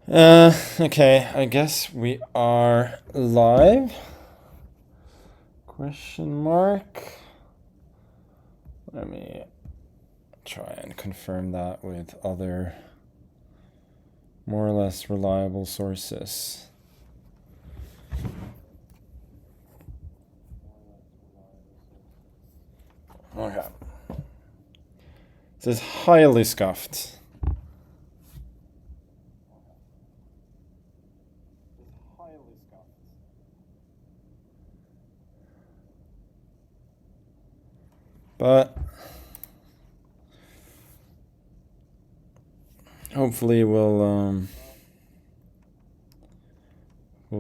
Okay, I guess we are live. Question mark. Let me try and confirm that with other more or less reliable sources. Okay. This is highly scuffed. But hopefully we'll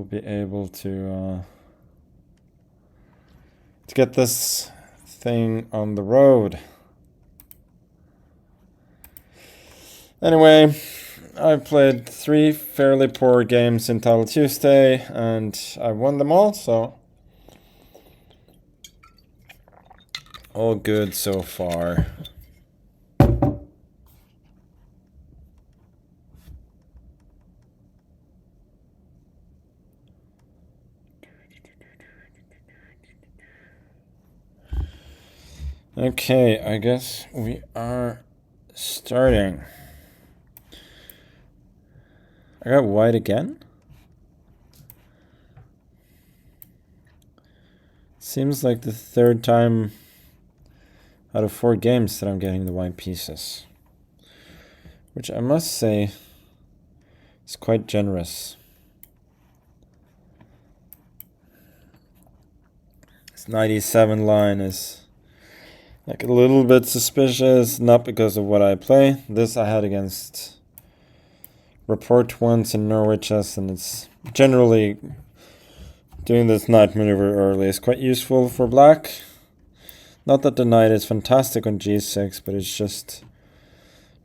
be able to get this thing on the road. Anyway, I've played 3 fairly poor games in Title Tuesday, and I won them all, so all good so far. Okay, I guess we are starting. I got white again. Seems like the 3rd time out of 4 games that I'm getting the white pieces, which I must say is quite generous. This 97 line is like a little bit suspicious, not because of what I play. This I had against Report once in Norwich's, and it's generally doing this knight maneuver early is quite useful for black. Not that the knight is fantastic on g6, but it's just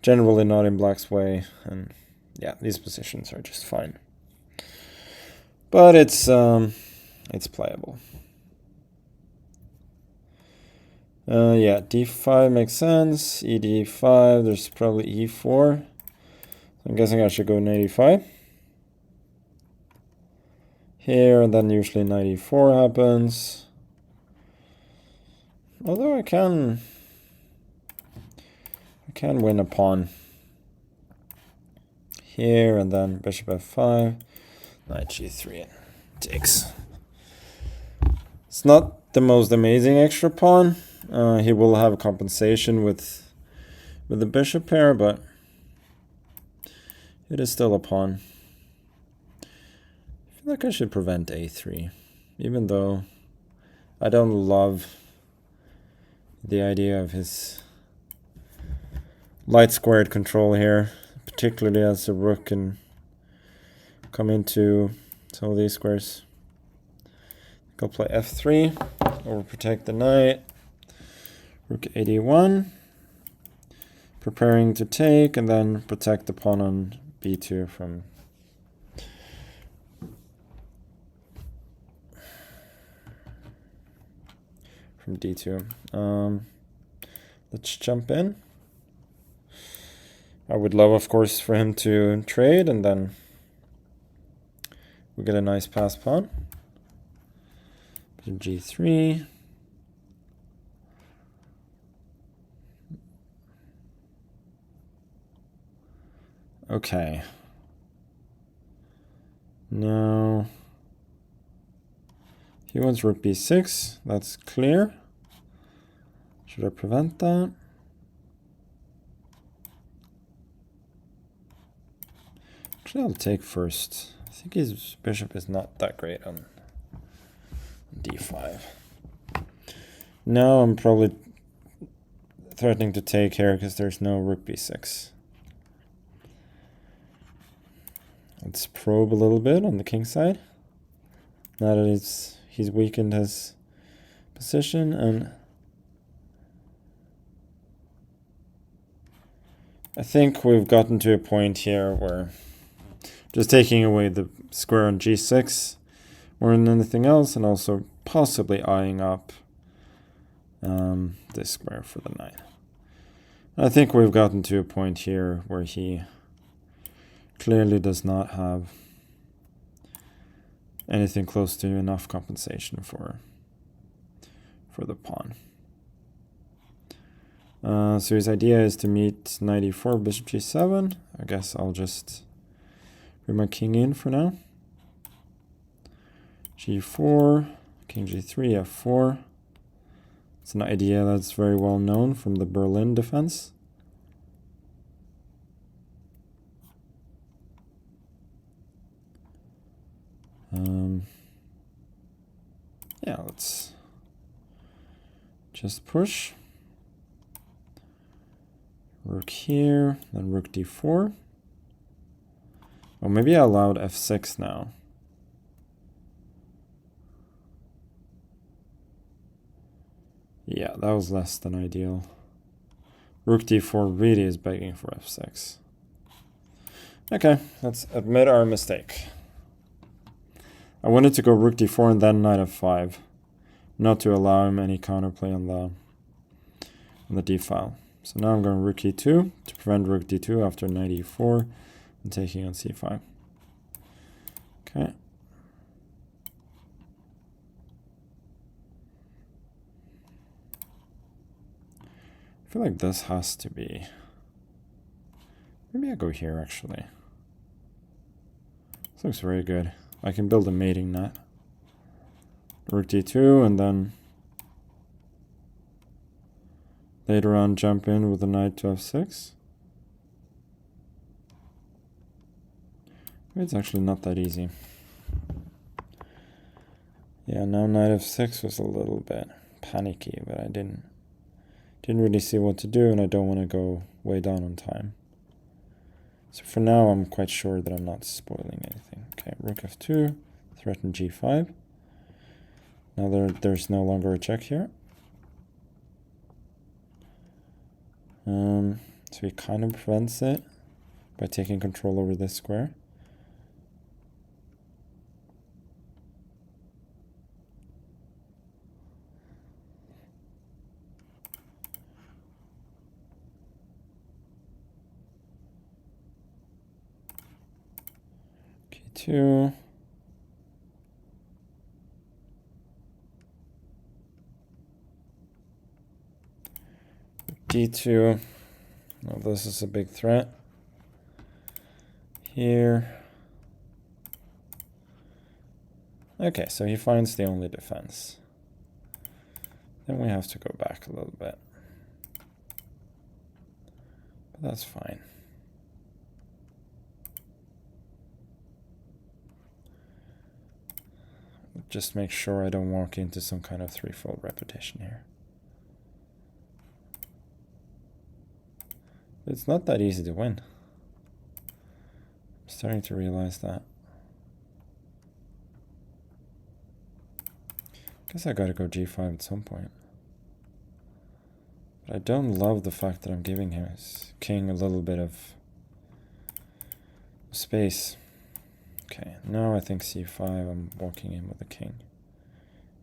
generally not in black's way, and yeah, these positions are just fine. But it's playable. Yeah, d5 makes sense. ed5, there's probably e4. I'm guessing I should go knight e5. Here, and then usually knight e4 happens. Although I can win a pawn. Here, and then bishop f5, knight g3, and takes. It's not the most amazing extra pawn. He will have compensation with the bishop pair, but it is still a pawn. I feel like I should prevent a3, even though I don't love the idea of his light squared control here, particularly as the rook can come into some of these squares. I'll play f3, overprotect the knight, rook ad1, preparing to take, and then protect the pawn on b2 from d2. Let's jump in. I would love, of course, for him to trade, and then we get a nice pass pawn. g3. Okay. Now he wants rook b6. That's clear. Should I prevent that? Actually, I'll take first. I think his bishop is not that great on d5. Now I'm probably threatening to take here because there's no rook b6. Let's probe a little bit on the king side. Now that he's weakened his position, and I think we've gotten to a point here where just taking away the square on g6 more than anything else, and also possibly eyeing up this square for the knight. I think we've gotten to a point here where he clearly does not have anything close to enough compensation for the pawn. So his idea is to meet knight e4, bishop g7. I guess I'll just bring my king in for now. g4, king g3, f4. It's an idea that's very well known from the Berlin defense. Yeah, let's just push. Rook here, then rook d4. Oh, maybe I allowed f6 now. Yeah, that was less than ideal. Rook d4 really is begging for f6. Okay, let's admit our mistake. I wanted to go rook d4 and then knight f5, not to allow him any counterplay on the d file. So now I'm going rook e2 to prevent rook d2 after knight e4 and taking on c5. Okay. I feel like this has to be... Maybe I go here, actually. This looks very good. I can build a mating net. Rook d2, and then later on jump in with a knight to f6. Maybe it's actually not that easy. Yeah, now knight f6 was a little bit panicky, but I didn't really see what to do, and I don't want to go way down on time. So for now, I'm quite sure that I'm not spoiling anything. Okay, rook f2, threaten g5. Now there's no longer a check here. So he kind of prevents it by taking control over this square. Two. d2. Well, this is a big threat. Here. Okay, so he finds the only defense. Then we have to go back a little bit. But that's fine. Just make sure I don't walk into some kind of threefold repetition here. It's not that easy to win. I'm starting to realize that. Guess I gotta go g5 at some point. But I don't love the fact that I'm giving his king a little bit of space. Okay, now I think c5, I'm walking in with the king,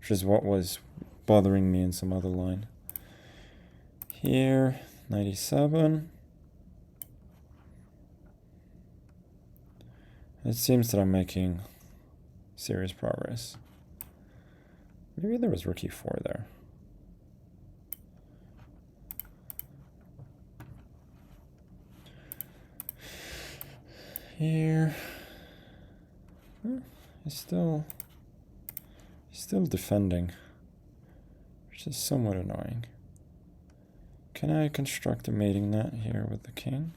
which is what was bothering me in some other line. Here, knight e7. It seems that I'm making serious progress. Maybe there was rook e4 there. Here. He's still defending, which is somewhat annoying. Can I construct a mating net here with the king?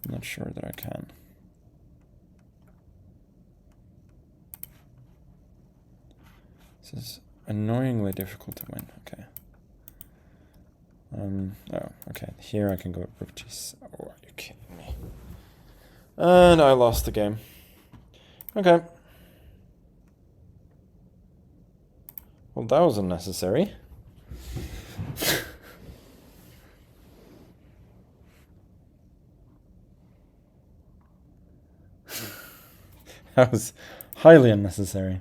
I'm not sure that I can. This is annoyingly difficult to win. Okay. Oh, okay. Here I can go rook g7. Oh, are you kidding me? And I lost the game. Okay. Well, that was unnecessary. That was highly unnecessary.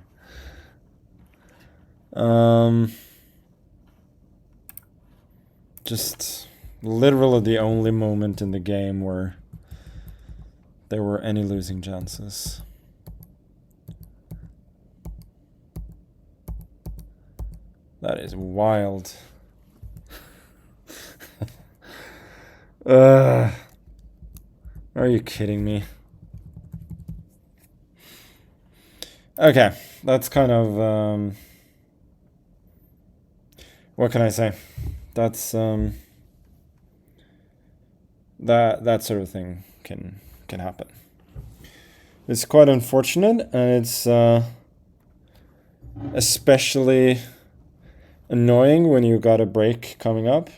Just literally the only moment in the game where there were any losing chances. That is wild. Are you kidding me? Okay, that's kind of what can I say? That's that sort of thing can happen. It's quite unfortunate, and it's especially annoying when you got a break coming up.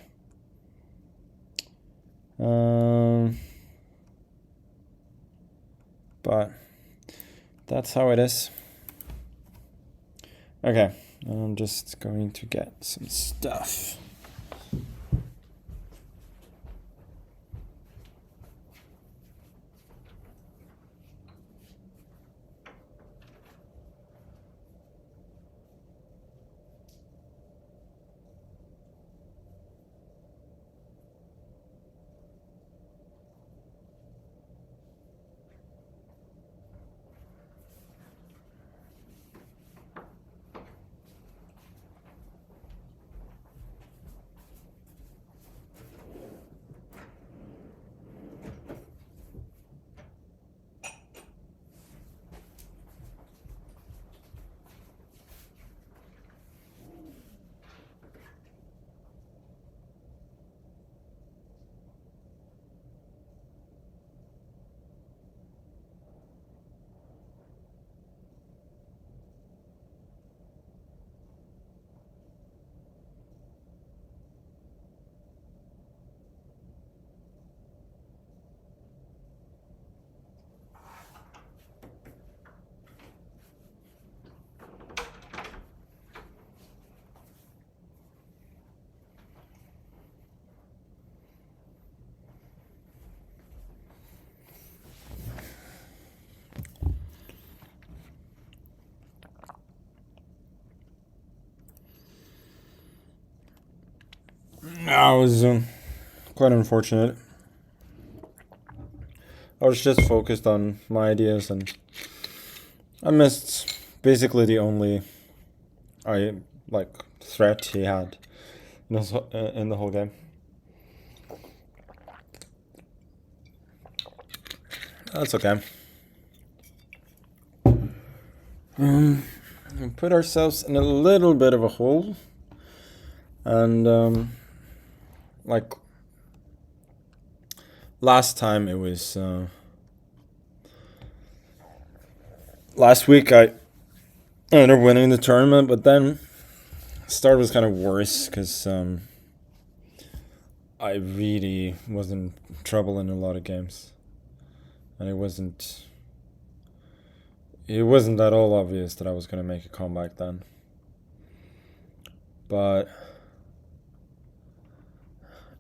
But that's how it is. Okay, I'm just going to get some stuff. That was quite unfortunate. I was just focused on my ideas, and I missed basically the only threat he had in the whole game. That's okay. We put ourselves in a little bit of a hole, and last time it was last week I ended up winning the tournament, but then the start was kind of worse because I really was in trouble in a lot of games, and it wasn't at all obvious that I was going to make a comeback then. But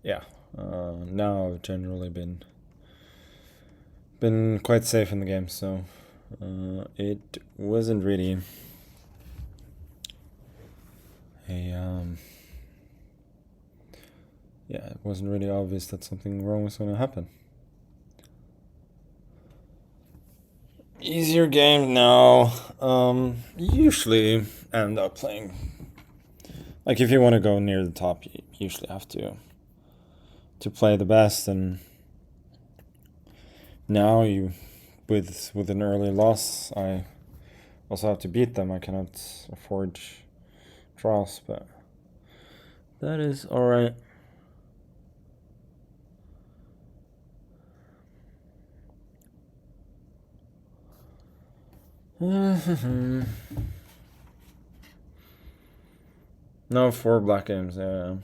yeah, now I've generally been quite safe in the game, so it wasn't really it wasn't really obvious that something wrong was going to happen. Easier game now. Usually end up playing, like, if you want to go near the top, you usually have to play the best, and now with an early loss, I also have to beat them. I cannot afford draws, but that is alright. No, 4 black games, yeah.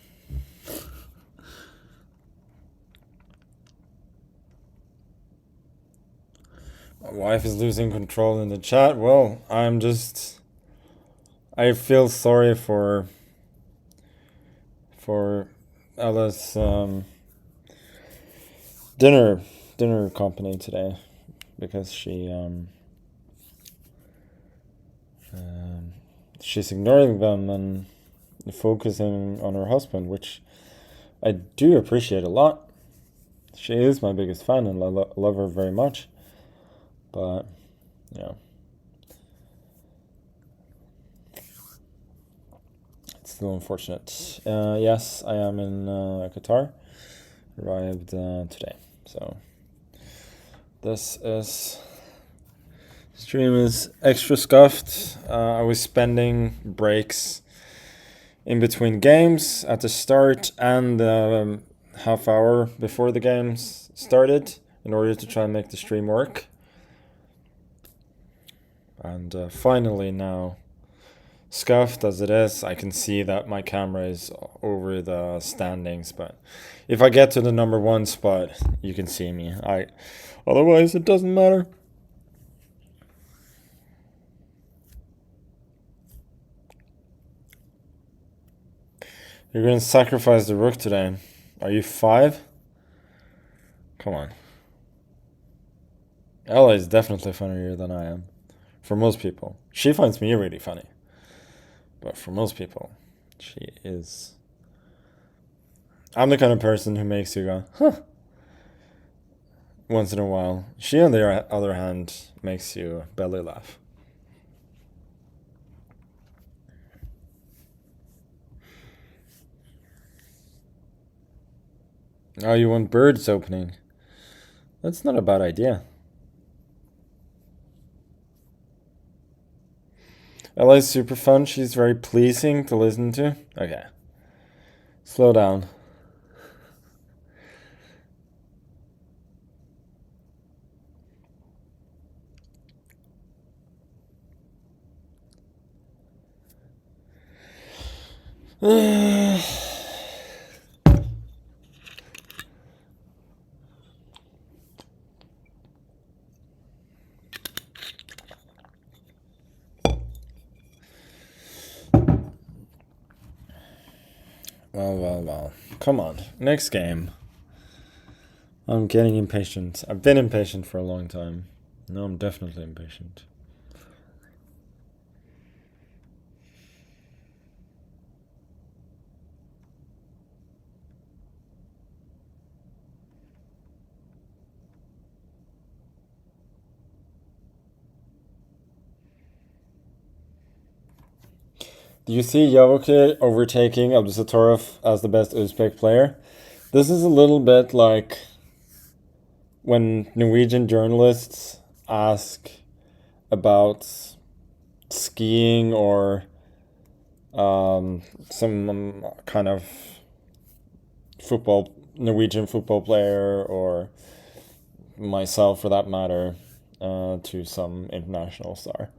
My wife is losing control in the chat. Well, I feel sorry for Ella's dinner company today, because she's ignoring them and focusing on her husband, which I do appreciate a lot. She is my biggest fan, and I love her very much. But, yeah. It's still unfortunate. Yes, I am in Qatar. Arrived today. So, this stream is extra scuffed. I was spending breaks in between games at the start and half hour before the games started in order to try and make the stream work. And finally now, scuffed as it is, I can see that my camera is over the standings, but if I get to the number 1 spot, you can see me. Otherwise it doesn't matter. You're going to sacrifice the rook today. Are you 5? Come on. Ella is definitely funnier than I am. For most people. She finds me really funny. But for most people, she is... I'm the kind of person who makes you go, huh, once in a while. She, on the other hand, makes you belly laugh. Oh, you want birds opening? That's not a bad idea. Ella is super fun. She's very pleasing to listen to. Okay. Slow down. Well. Come on. Next game. I'm getting impatient. I've been impatient for a long time. No, I'm definitely impatient. Do you see Yavoke overtaking Abdusatorov as the best Uzbek player? This is a little bit like when Norwegian journalists ask about skiing or some kind of Norwegian football player, or myself for that matter, to some international star.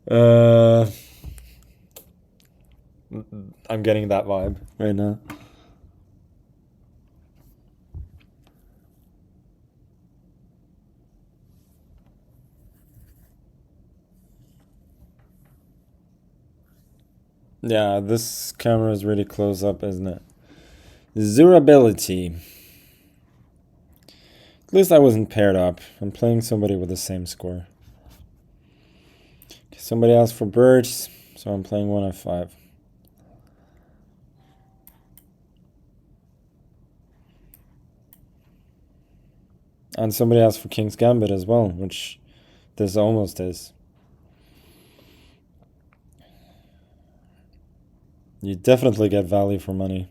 I'm getting that vibe right now. Yeah, this camera is really close up, isn't it? Durability. At least I wasn't paired up. I'm playing somebody with the same score. Somebody asked for birds, so I'm playing 1F5. And somebody asked for King's Gambit as well, which this almost is. You definitely get value for money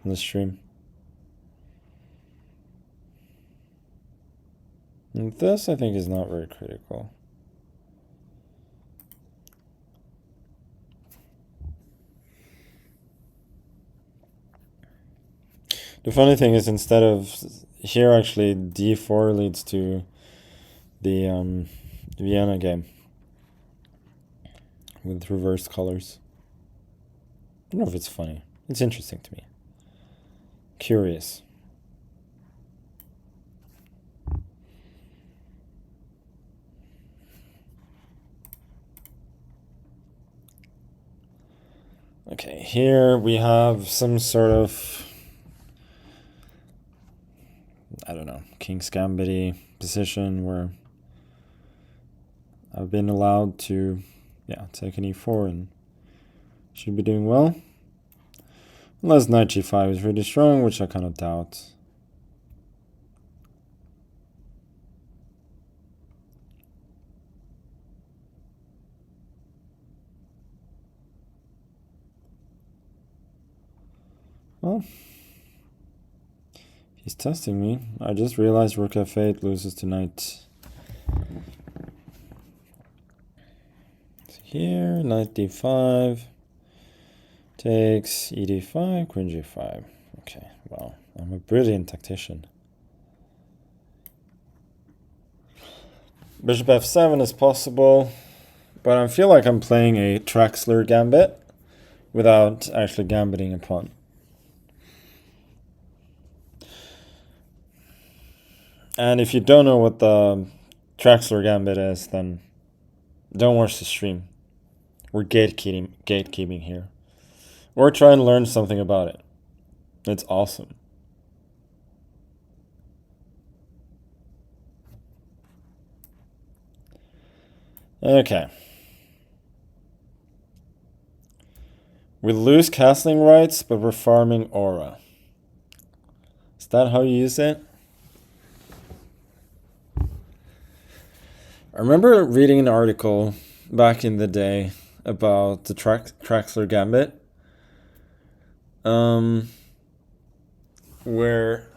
on the stream. And this, I think, is not very critical. The funny thing is, instead of here, actually, d4 leads to the Vienna game with reversed colors. I don't know if it's funny. It's interesting to me. Curious. Okay, here we have some sort of, I don't know, King's Gambit position where I've been allowed to, take an e4 and should be doing well. Unless knight g5 is really strong, which I kind of doubt. Well, he's testing me. I just realized rook f8 loses tonight. Here, knight d5. Takes e d5, queen g5. Okay, wow. I'm a brilliant tactician. Bishop f7 is possible, but I feel like I'm playing a Traxler gambit without actually gambiting a pawn. And if you don't know what the Traxler gambit is, then don't watch the stream. We're gatekeeping here. Or try and learn something about it. It's awesome. Okay. We lose castling rights, but we're farming aura. Is that how you use it? I remember reading an article back in the day about the Traxler gambit. Where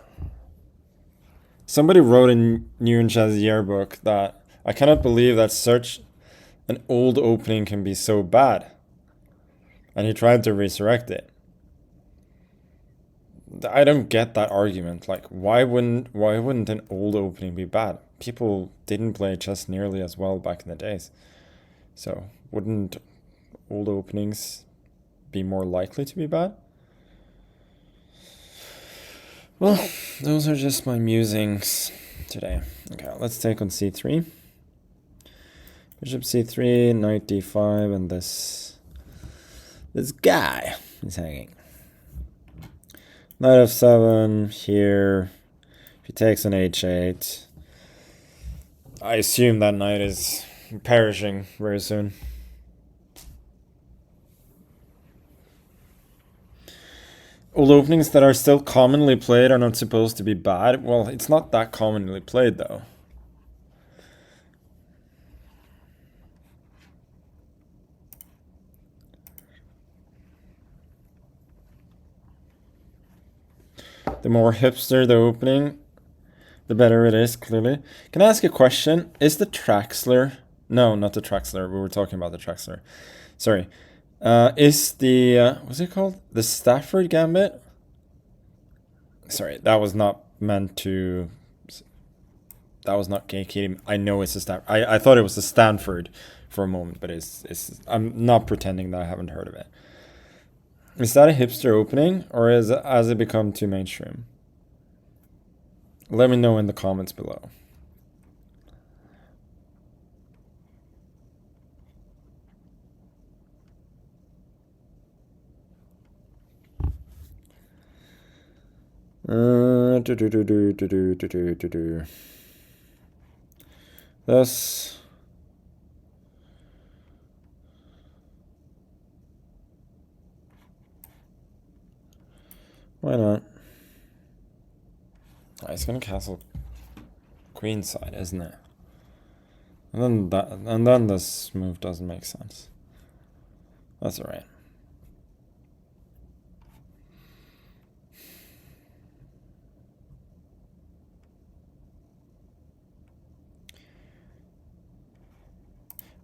somebody wrote in Nguyen's yearbook that I cannot believe that such an old opening can be so bad. And he tried to resurrect it. I don't get that argument. Like, why wouldn't an old opening be bad? People didn't play chess nearly as well back in the days. So, wouldn't old openings be more likely to be bad? Well, those are just my musings today. Okay, let's take on c3. Bishop c3, knight d5, and this guy is hanging. Knight f7 here. If he takes an h8, I assume that knight is perishing very soon. Old openings that are still commonly played are not supposed to be bad. Well, it's not that commonly played though. The more hipster the opening, the better it is, clearly. Can I ask a question? Is the Traxler... No, not the Traxler. We were talking about the Traxler. Sorry. Is the... what's it called? The Stafford Gambit? Sorry, that was not meant to... That was not gatekeeping. I know it's a Stafford. I thought it was the Stanford for a moment, but it's... I'm not pretending that I haven't heard of it. Is that a hipster opening, or has it become too mainstream? Let me know in the comments below. Thus, why not? Oh, it's gonna castle queen side, isn't it? And then this move doesn't make sense. That's alright.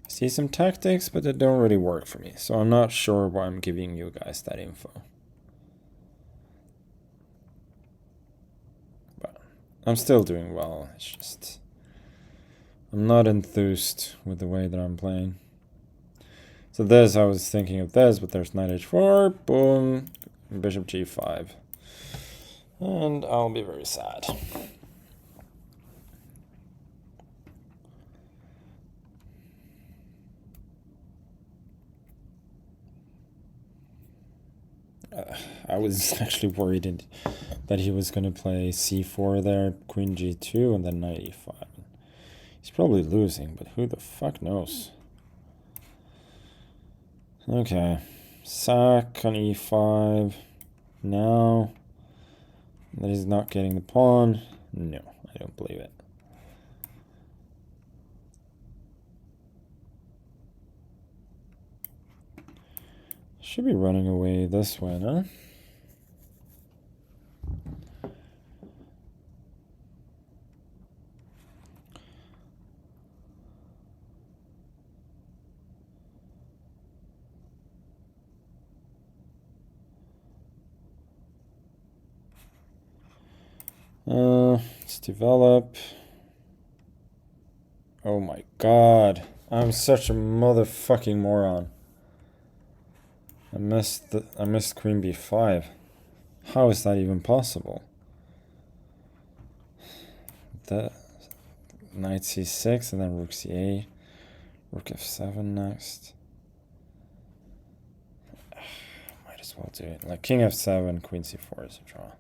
I see some tactics, but they don't really work for me, so I'm not sure why I'm giving you guys that info. But I'm still doing well. It's just I'm not enthused with the way that I'm playing. So this, I was thinking of this, but there's knight h4, boom, bishop g5. And I'll be very sad. I was actually worried that he was going to play c4 there, queen g2, and then knight e5. He's probably losing, but who the fuck knows? Okay, sack on e5. Now that he's not getting the pawn. No, I don't believe it. Should be running away this way, no? Let's develop. Oh my god. I'm such a motherfucking moron. I missed queen b5. How is that even possible? That knight c6 and then rook c8. Rook f7 next. Might as well do it. Like king f7, queen c4 is a draw.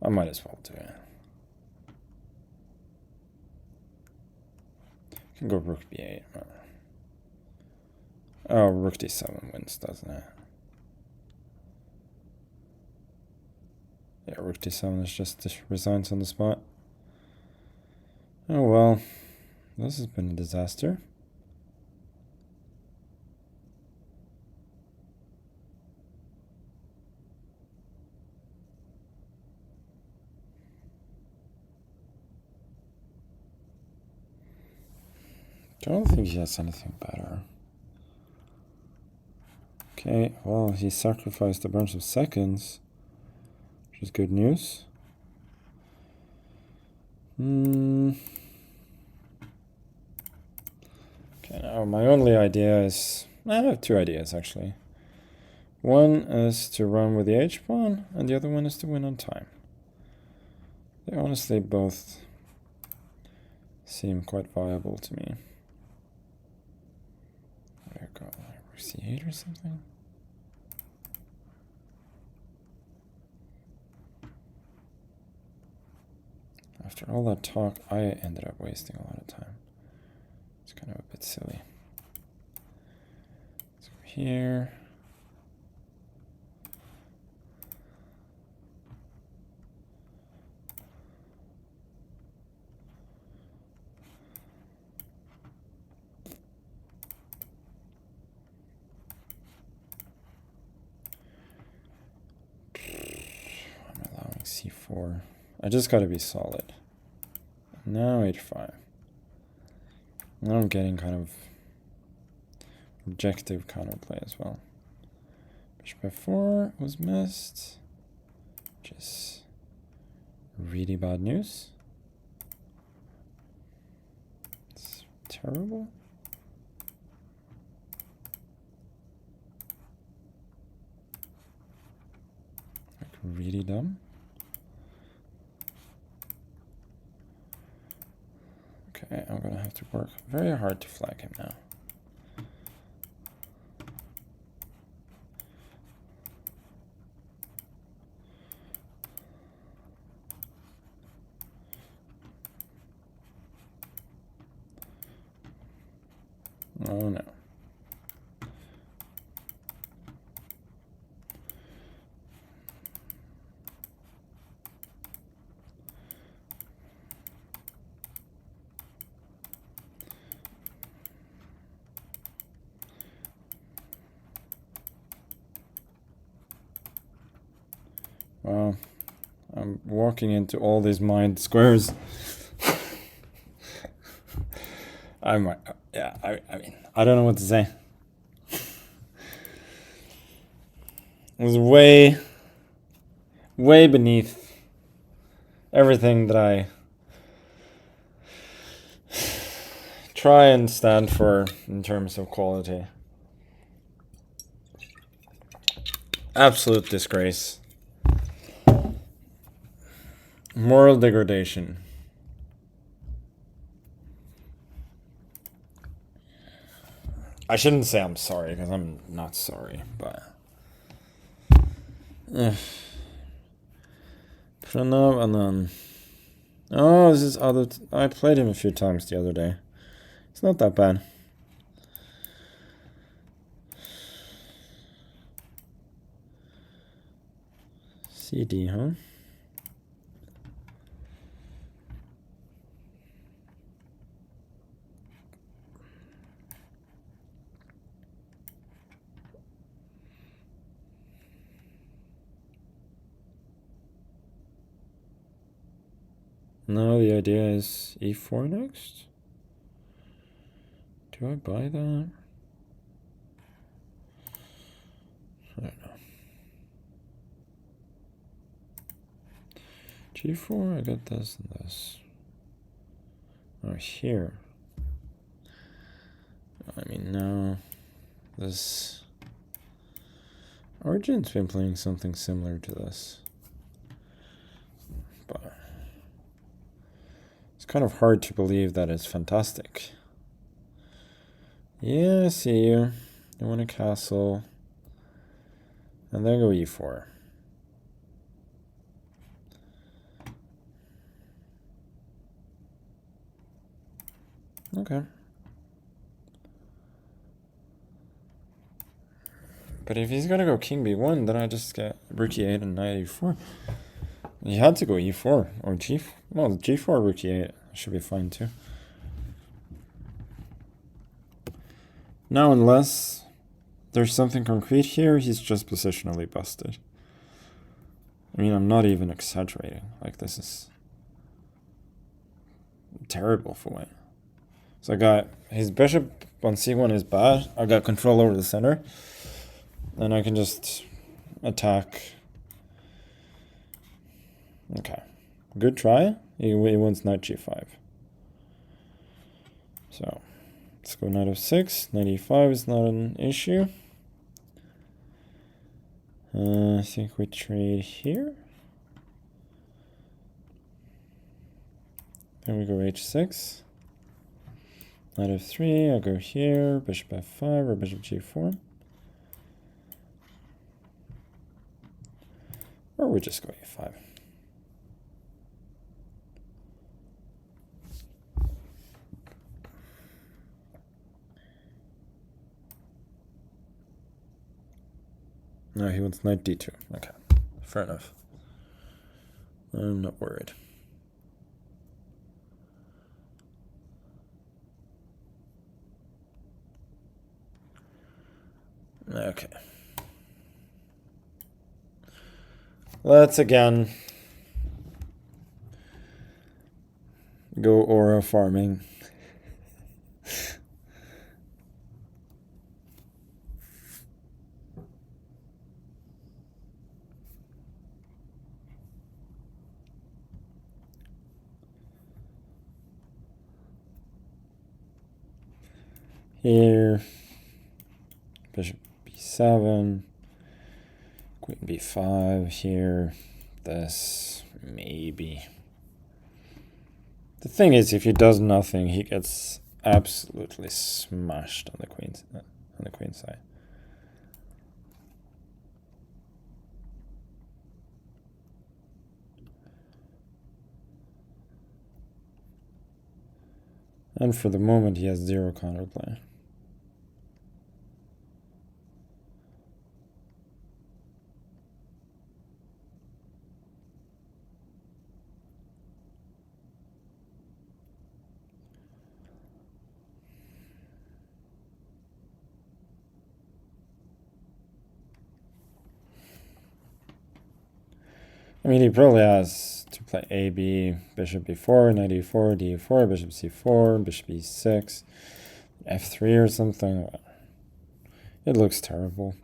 I might as well do it. Can go rook b8. Oh, rook d7 wins, doesn't it? Yeah, rook d7 is just resigns on the spot. Oh well, this has been a disaster. I don't think he has anything better. Okay, well, he sacrificed a bunch of seconds, which is good news. Okay, now my only idea is... I have two ideas, actually. One is to run with the h-pawn, and the other one is to win on time. They honestly both seem quite viable to me. There we go, like c8 or something. After all that talk, I ended up wasting a lot of time. It's kind of a bit silly. Let's go here. I'm allowing c4. I just gotta be solid. Now h5. Now I'm getting kind of objective counterplay as well. Bishop f4 was missed. Just really bad news. It's terrible. Like really dumb. Okay, I'm gonna have to work very hard to flag him now. Oh no. Wow, I'm walking into all these mind squares. I mean, I don't know what to say. It was way beneath everything that I try and stand for in terms of quality. Absolute disgrace. Moral degradation. I shouldn't say I'm sorry, because I'm not sorry, but... Pranav and then... Oh, this is other... I played him a few times the other day. It's not that bad. CD, huh? Now the idea is e4 next. Do I buy that? I don't know. G4, I got this and this. Oh, here. I mean, no. This... Origin's been playing something similar to this. But... it's kind of hard to believe that it's fantastic. Yeah, I see you. You want a castle. And then go e4. Okay. But if he's gonna go king b1, then I just get rook e8 and knight e4. He had to go e4 or g4. Well, g4 rook e8 should be fine too. Now, unless there's something concrete here, he's just positionally busted. I mean, I'm not even exaggerating. Like, this is terrible for white. So I got his bishop on c1 is bad. I got control over the center. And I can just attack. Okay. Good try. He wants knight g5. So let's go knight f6. Knight e5 is not an issue. I think we trade here. Then we go h6. Knight f3. I go here. Bishop f5 or bishop g4. Or we just go a5. No, he wants knight d2. Okay, fair enough. I'm not worried. Okay. Let's again go aura farming. Here, bishop b7, queen b5 here, this, maybe. The thing is, if he does nothing, he gets absolutely smashed on the queen side. And for the moment, he has zero counterplay. I mean, he probably has to play A, B, bishop b4, knight e4, d4, bishop c4, bishop e6, f3 or something. It looks terrible.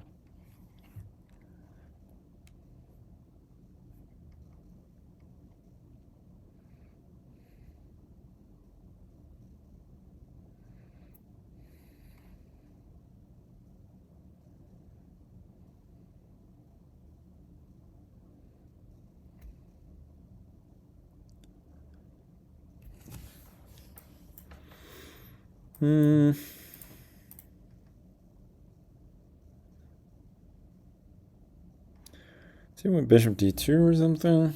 See what bishop d2 or something.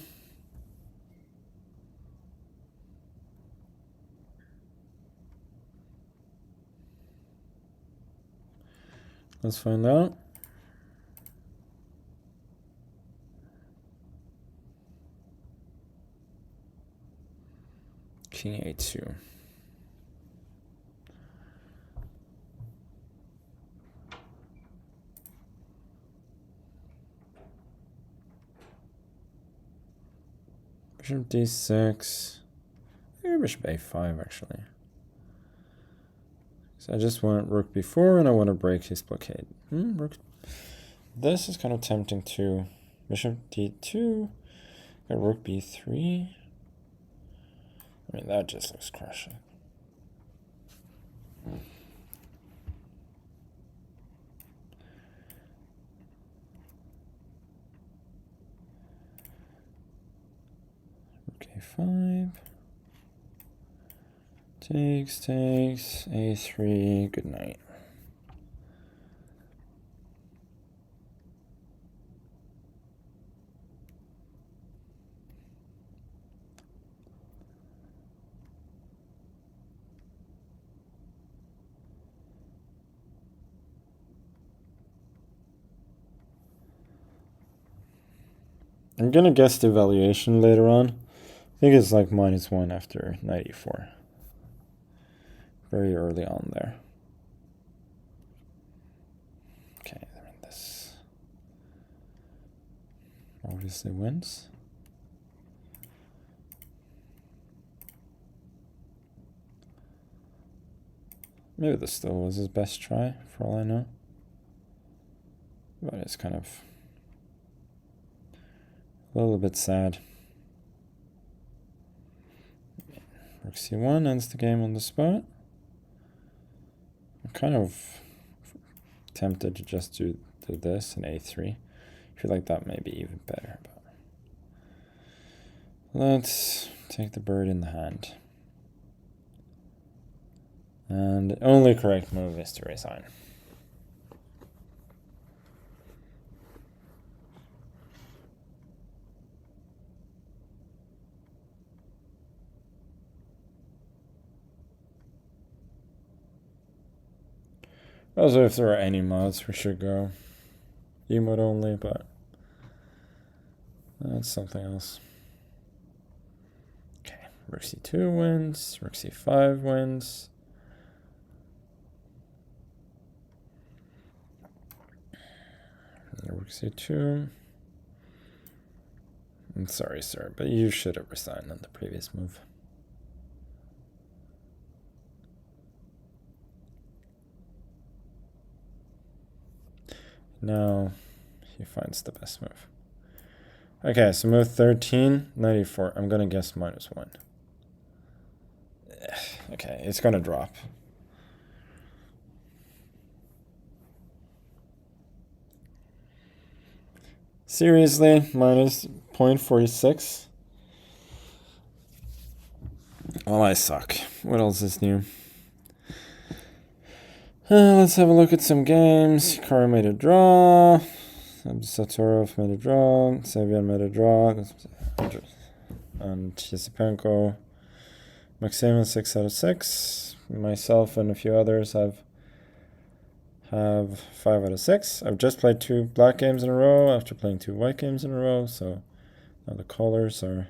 Let's find out. King a2. Bishop d6. Maybe bishop a5 actually. So I just want rook b4 and I want to break his blockade. Rook. This is kind of tempting too. Bishop d2. Okay, rook b3. I mean, that just looks crushing. Rook a5. Takes, a3, good night. I'm gonna guess the valuation later on. I think it's like -1 after 94. Very early on there. Okay, I mean, this obviously wins. Maybe this still was his best try, for all I know. But it's kind of a little bit sad. Rook c1 ends the game on the spot. I'm kind of tempted to just do this and a3. I feel like that may be even better. But let's take the bird in the hand. And the only correct move is to resign. Also, if there are any mods, we should go emote only, but that's something else. Okay, rook c2 wins, rook c5 wins. Rook c2. I'm sorry, sir, but you should have resigned on the previous move. Now he finds the best move. Okay, so move 13, 94. I'm gonna guess -1. Okay, it's gonna drop. Seriously, -0.46. Well, I suck. What else is new? Let's have a look at some games. Kara made a draw. Satorov made a draw. Savian made a draw. And Yesipenko. Maximum 6 out of 6. Myself and a few others have 5 out of 6. I've just played 2 black games in a row after playing 2 white games in a row. So now the colors are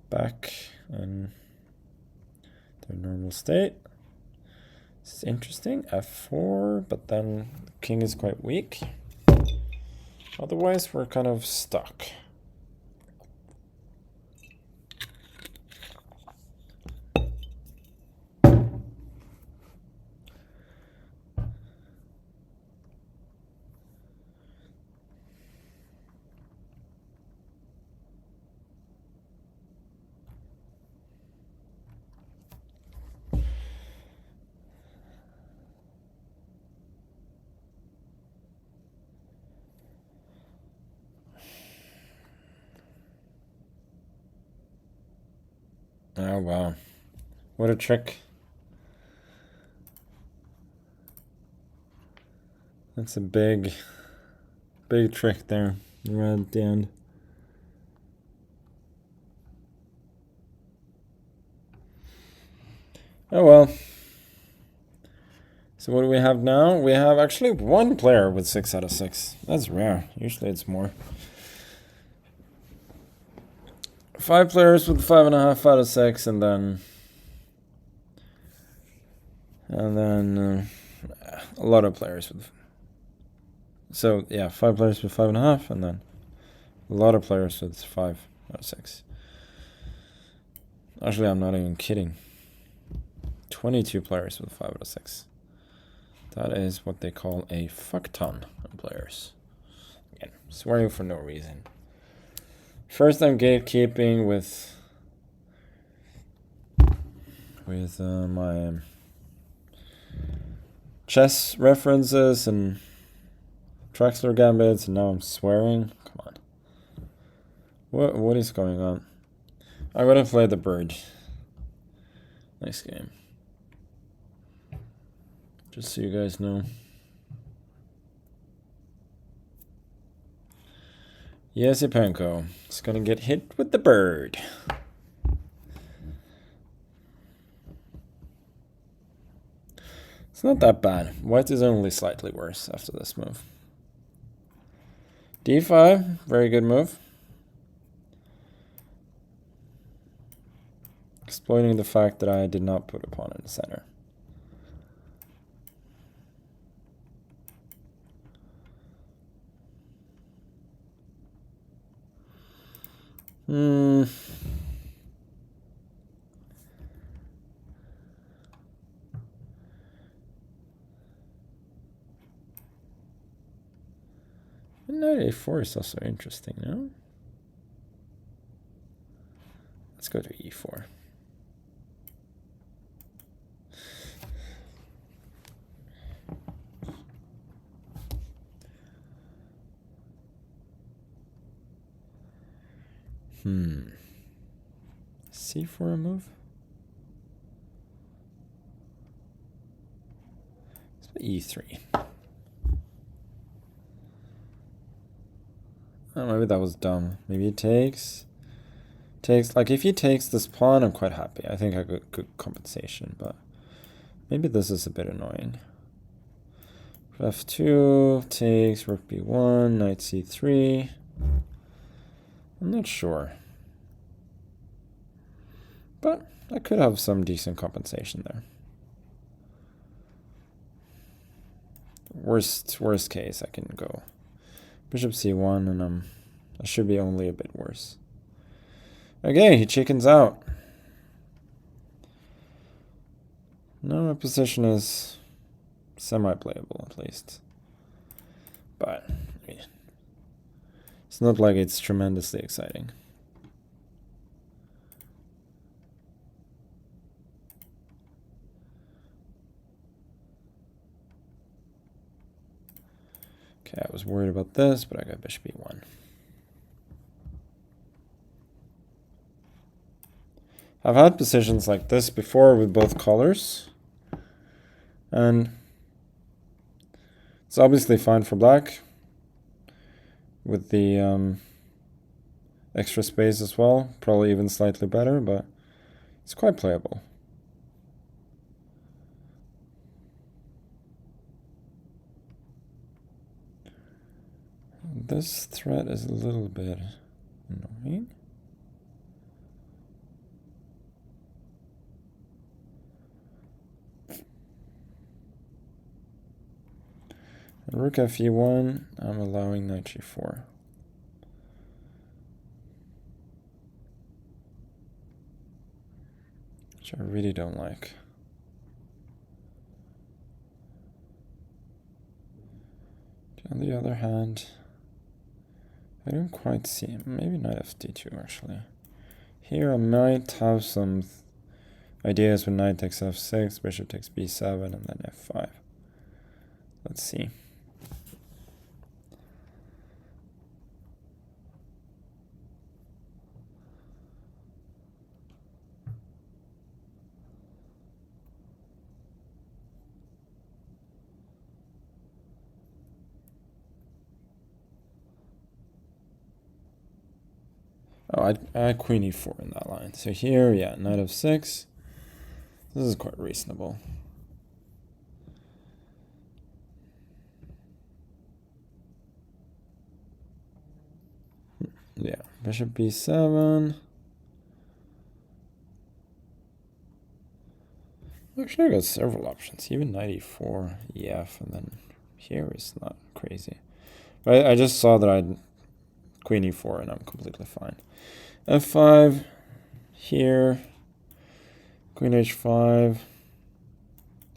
back in their normal state. It's interesting, f4, but then the king is quite weak. Otherwise, we're kind of stuck. Oh, wow. What a trick. That's a big trick there, right at the end. Oh, well. So what do we have now? We have actually 1 player with 6 out of 6. That's rare. Usually it's more. 5 players with 5.5 out of 6, and then a lot of players with. So yeah, 5 players with 5.5, and then a lot of players with 5 out of 6. Actually, I'm not even kidding. 22 players with 5 out of 6. That is what they call a fuck ton of players. Again, swearing for no reason. First I'm gatekeeping with my chess references and Traxler gambits, and now I'm swearing. Come on. What is going on? I'm gonna play the bird. Nice game. Just so you guys know. Yesipenko is gonna get hit with the bird. It's not that bad. White is only slightly worse after this move. D5, very good move. Exploiting the fact that I did not put a pawn in the center. Knight a4 is also interesting, no? Let's go to e4. C4 a move? E3. Oh, maybe that was dumb. Maybe he takes. Like, if he takes this pawn, I'm quite happy. I think I got good compensation, but maybe this is a bit annoying. F2 takes rook b1, knight c3. I'm not sure. But I could have some decent compensation there. Worst case, I can go bishop c1, and I should be only a bit worse. Okay, he chickens out. Now my position is semi-playable, at least. But I mean, it's not like it's tremendously exciting. Okay, I was worried about this, but I got bishop e1. I've had positions like this before with both colors, and it's obviously fine for black with the extra space as well, probably even slightly better, but it's quite playable. This threat is a little bit annoying. Rook fe1, I'm allowing knight g4. Which I really don't like. On the other hand, I don't quite see, maybe knight fd2 actually. Here I might have some ideas with knight takes f6, bishop takes b7, and then f5. Let's see. Oh, I queen e4 in that line. So here, yeah, knight f6. This is quite reasonable. Yeah, bishop b7. Actually, I got several options. Even knight e4, ef, and then here is not crazy. But I just saw that I'd queen e4, and I'm completely fine. f5, here, queen h5,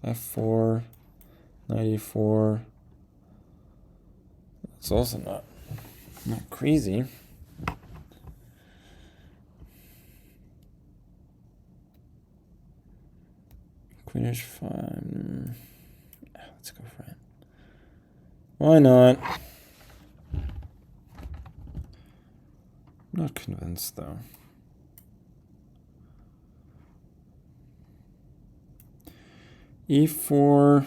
f4, knight e4. It's also not crazy. Queen h5. Let's go for it. Why not? Not convinced though. E4.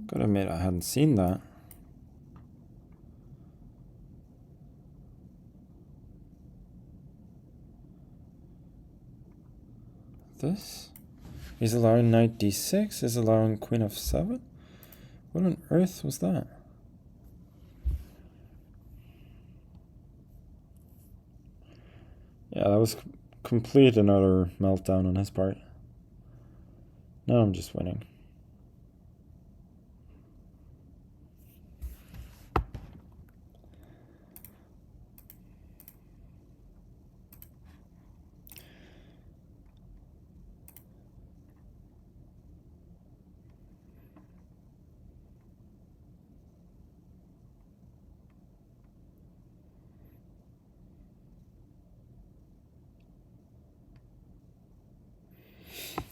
Gotta admit, I hadn't seen that. This? He's allowing knight d6. He's allowing queen f7. What on earth was that? Yeah, that was complete and utter meltdown on his part. Now I'm just winning.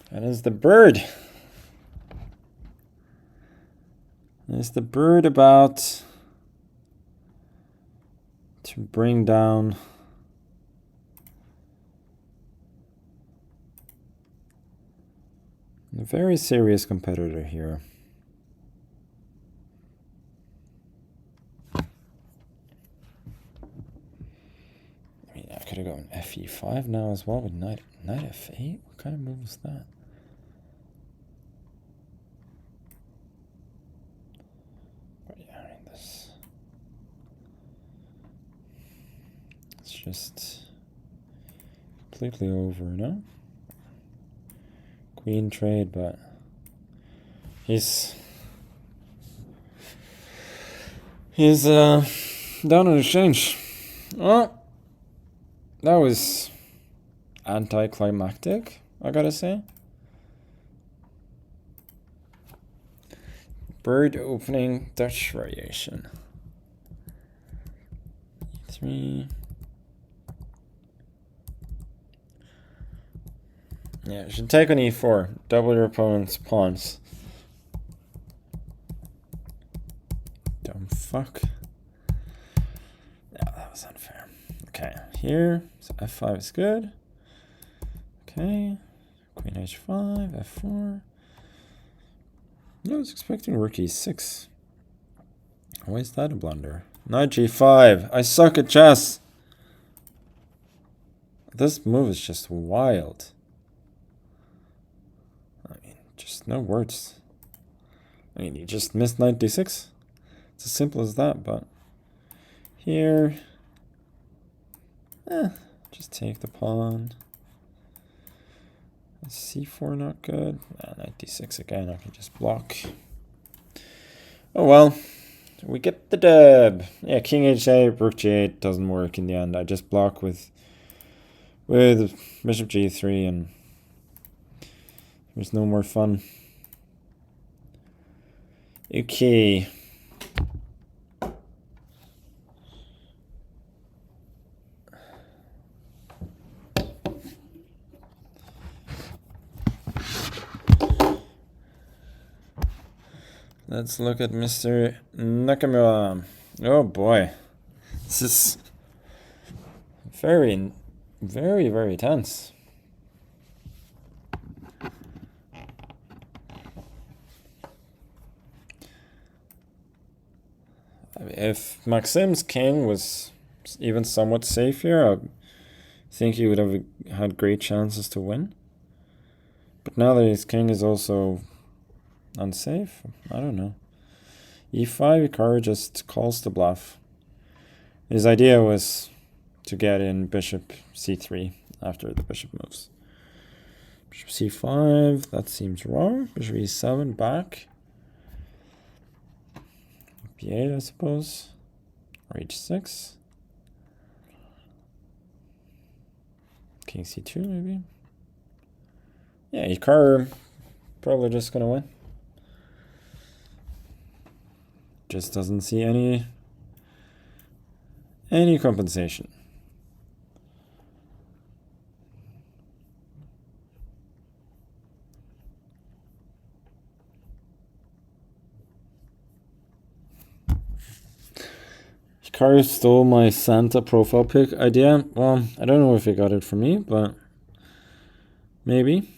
That is the bird. Is the bird about to bring down a very serious competitor here? I mean, I could have gone fe5 now as well with knight f8. What kind of move was that? Just completely over, no? Queen trade, but he's down on exchange. Well, that was anticlimactic, I gotta say. Bird opening Dutch variation. 3. Yeah, you should take on e4. Double your opponent's pawns. Dumb fuck. Yeah, that was unfair. Okay, here. So f5 is good. Okay. Queen h5, f4. I was expecting rook e6. Why is that a blunder? Knight g5. I suck at chess. This move is just wild. Just no words. I mean, you just missed knight d6. It's as simple as that, but here, just take the pawn. c4 not good. Knight d6 again, I can just block. Oh well, we get the dub. Yeah, king h8, rook g8 doesn't work in the end. I just block with bishop g3 and there's no more fun. Okay. Let's look at Mr. Nakamura. Oh boy. This is very, very, very tense. If Maxim's king was even somewhat safe here, I think he would have had great chances to win. But now that his king is also unsafe, I don't know. e5, Hikaru just calls the bluff. His idea was to get in bishop c3 after the bishop moves. Bishop c5, that seems wrong. Bishop e7, back. b8, I suppose. Or h6. King c2, maybe. Yeah, Hikaru probably just gonna win. Just doesn't see any compensation. Kari stole my Santa profile pic idea. Well, I don't know if he got it from me, but maybe.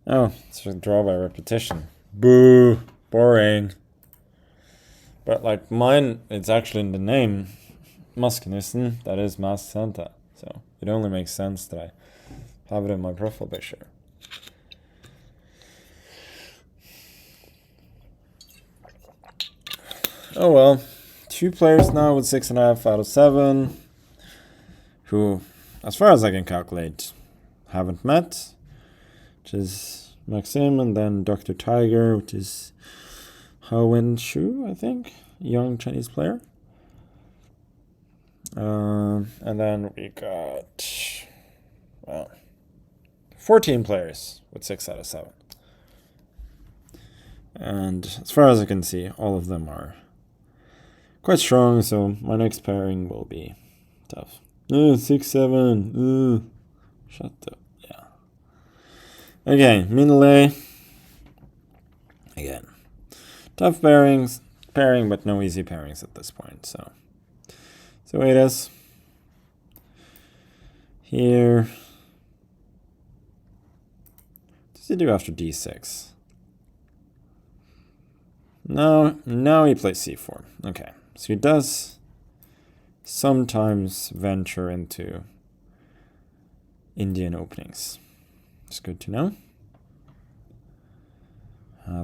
Oh, it's a draw by repetition. Boo! Boring. But like mine, it's actually in the name. Maskenissen, that is Masked Santa. So it only makes sense that I have it in my profile picture. Oh well. 2 players now with 6.5 out of 7. Who, as far as I can calculate, haven't met. Which is Maxim, and then Dr. Tiger, which is Hao Wen Shu, I think. Young Chinese player. And then we got, well, 14 players with 6 out of 7. And as far as I can see, all of them are quite strong, so my next pairing will be tough. 6, 7. Shut up. Yeah. Okay, Minle. Again. Tough pairing, but no easy pairings at this point, so it is. Here. What does he do after d6? No, now he plays c4. Okay, so he does sometimes venture into Indian openings. It's good to know.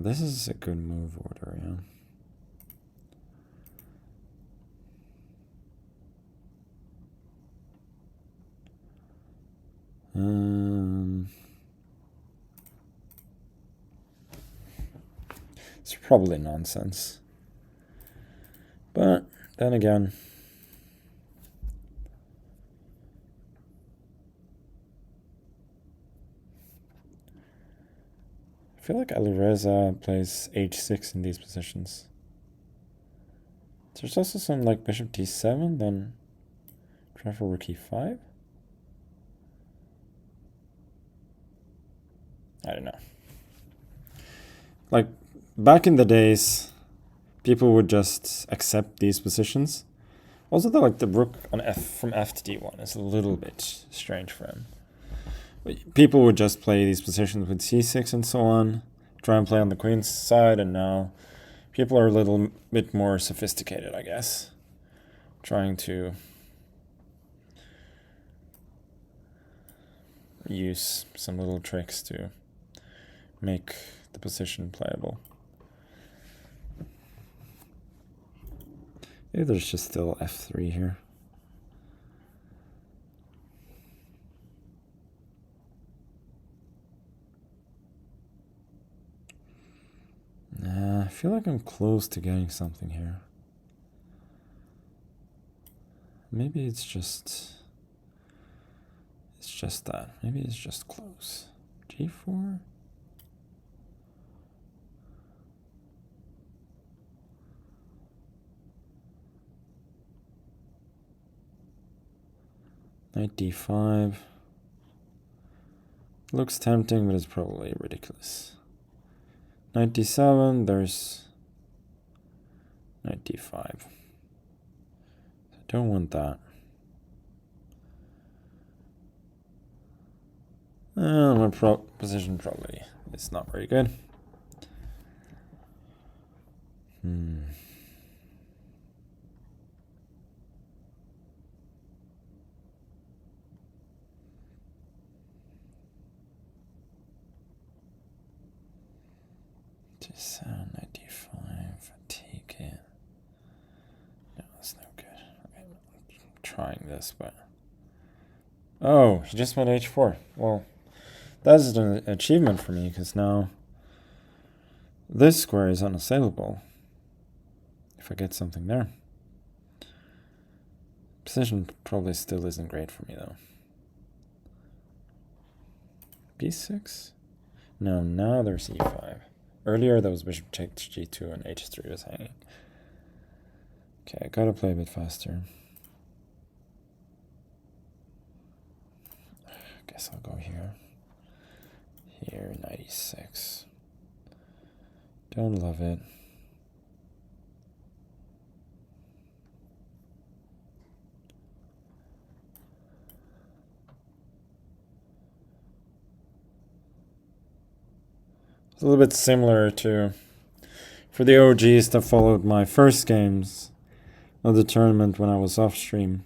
This is a good move order, yeah. It's probably nonsense. But then again, I feel like Alireza plays h6 in these positions. There's also some like bishop d7, then try for rook e5. I don't know. Like, back in the days, people would just accept these positions. Also, though, like the rook on from f to d1 is a little bit strange for him. People would just play these positions with c6 and so on, try and play on the queen's side, and now people are a little bit more sophisticated, I guess, trying to use some little tricks to make the position playable. Maybe there's just still f3 here. Nah, I feel like I'm close to getting something here. Maybe it's just that. Maybe it's just close. g4? Knight d5. Looks tempting, but it's probably ridiculous. Knight d7, there's knight d5. I don't want that. My position probably is not very good. Knight d5, take it. No, that's no good. Okay, I'm trying this, but oh, he just went h4. Well, that's an achievement for me, because now this square is unassailable if I get something there. Position probably still isn't great for me, though. b6? No, now there's e5. Earlier, there was bishop takes g2 and h3 was hanging. Okay, I gotta play a bit faster. I guess I'll go here. Here, 96. 6. Don't love it. It's a little bit similar to, for the OGs that followed my first games of the tournament when I was off stream.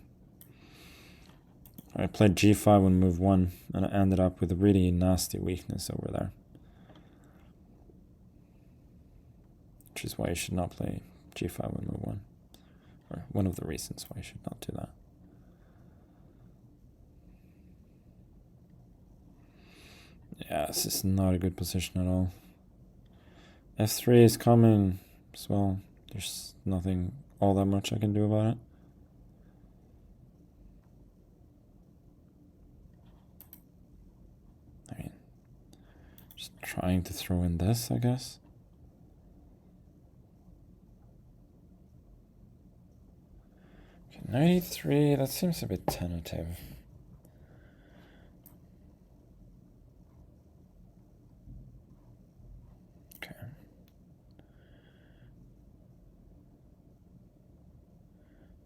I played g5 on move 1 and I ended up with a really nasty weakness over there. Which is why you should not play g5 on move 1. Or one of the reasons why you should not do that. Yeah, this is not a good position at all. f3 is coming as well. There's nothing all that much I can do about it. I mean, just trying to throw in this, I guess. Okay, 93, that seems a bit tentative. Okay.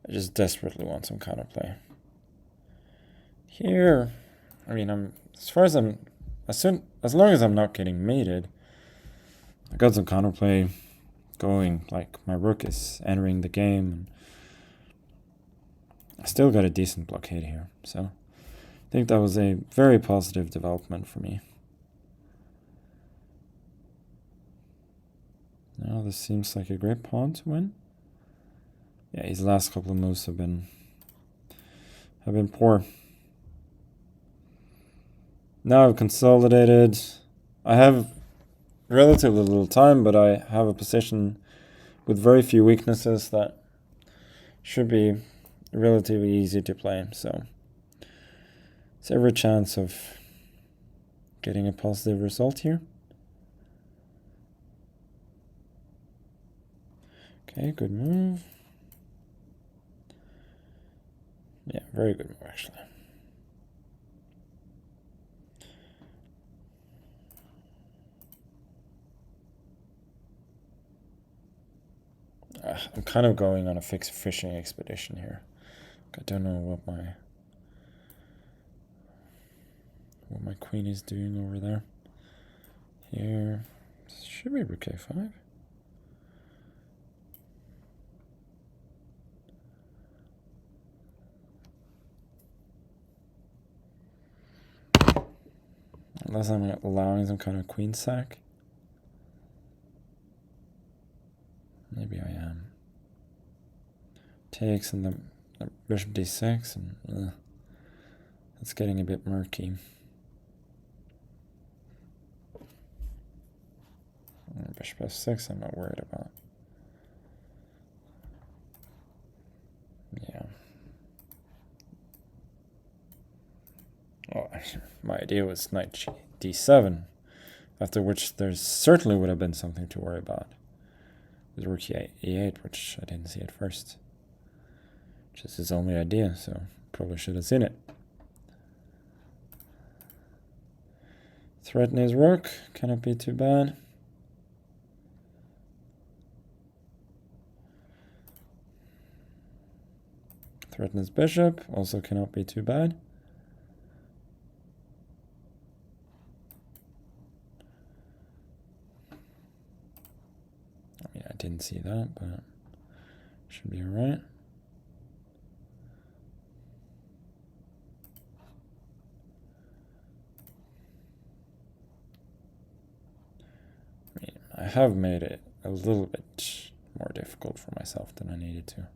I just desperately want some counterplay. Here, I mean, as long as I'm not getting mated, I got some counterplay going, like my rook is entering the game, and I still got a decent blockade here, so I think that was a very positive development for me. Now this seems like a great pawn to win. Yeah, his last couple of moves have been poor. Now I've consolidated. I have relatively little time, but I have a position with very few weaknesses that should be relatively easy to play. So it's every chance of getting a positive result here. Okay, good move. Yeah, very good move actually. I'm kind of going on a fixed fishing expedition here. I don't know what my queen is doing over there. Here, should be rook a5. Unless I'm allowing some kind of queen sack. Maybe I am. Takes and the bishop d6, and it's getting a bit murky. Bishop f6, I'm not worried about. Yeah. Oh, my idea was knight d7, after which there certainly would have been something to worry about. With rook e8, which I didn't see at first. Just his only idea, so probably should have seen it. Threaten his rook, cannot be too bad. Threaten his bishop, also cannot be too bad. I mean, I didn't see that, but should be alright. I mean, I have made it a little bit more difficult for myself than I needed to.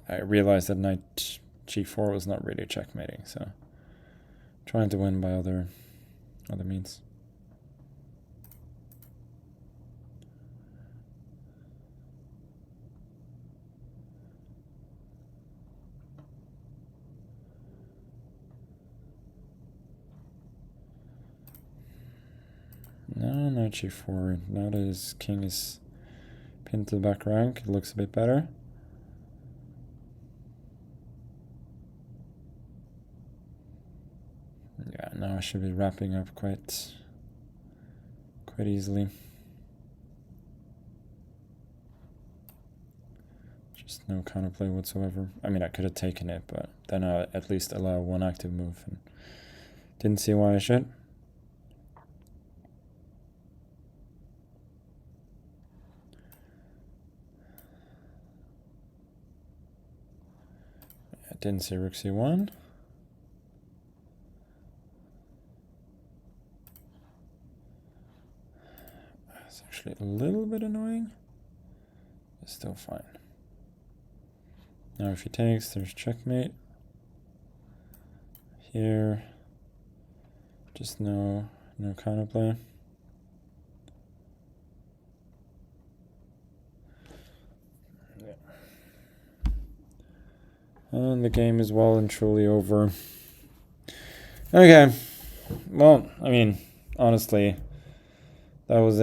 I realized that knight g4 was not really checkmating, so trying to win by other means. No, knight g4. Now that his king is pinned to the back rank, it looks a bit better. Yeah, now I should be wrapping up quite quite easily. Just no counterplay whatsoever. I mean, I could have taken it, but then I at least allow one active move, and didn't see why I should. I didn't see rook c1. It's actually a little bit annoying. It's still fine. Now if he takes, there's checkmate. Here, just no counterplay. Yeah. And the game is well and truly over. Okay. Well, I mean, honestly, that was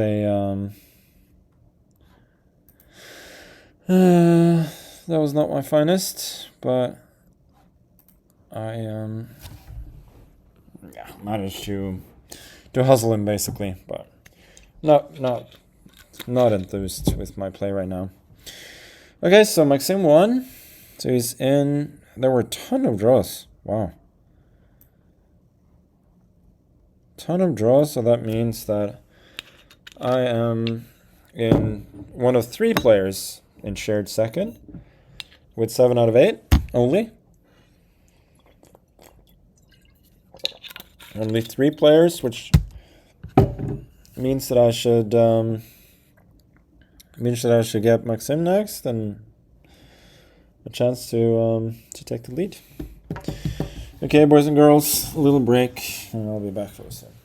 that was not my finest, but I managed to hustle him basically, but not enthused with my play right now. Okay, so Maxim won. So he's in. There were a ton of draws. Wow. Ton of draws, so that means that I am in one of 3 players in shared second with 7 out of 8 only. Only 3 players, which means that I should get Maxim next and a chance to take the lead. Okay, boys and girls, a little break, and I'll be back for a second.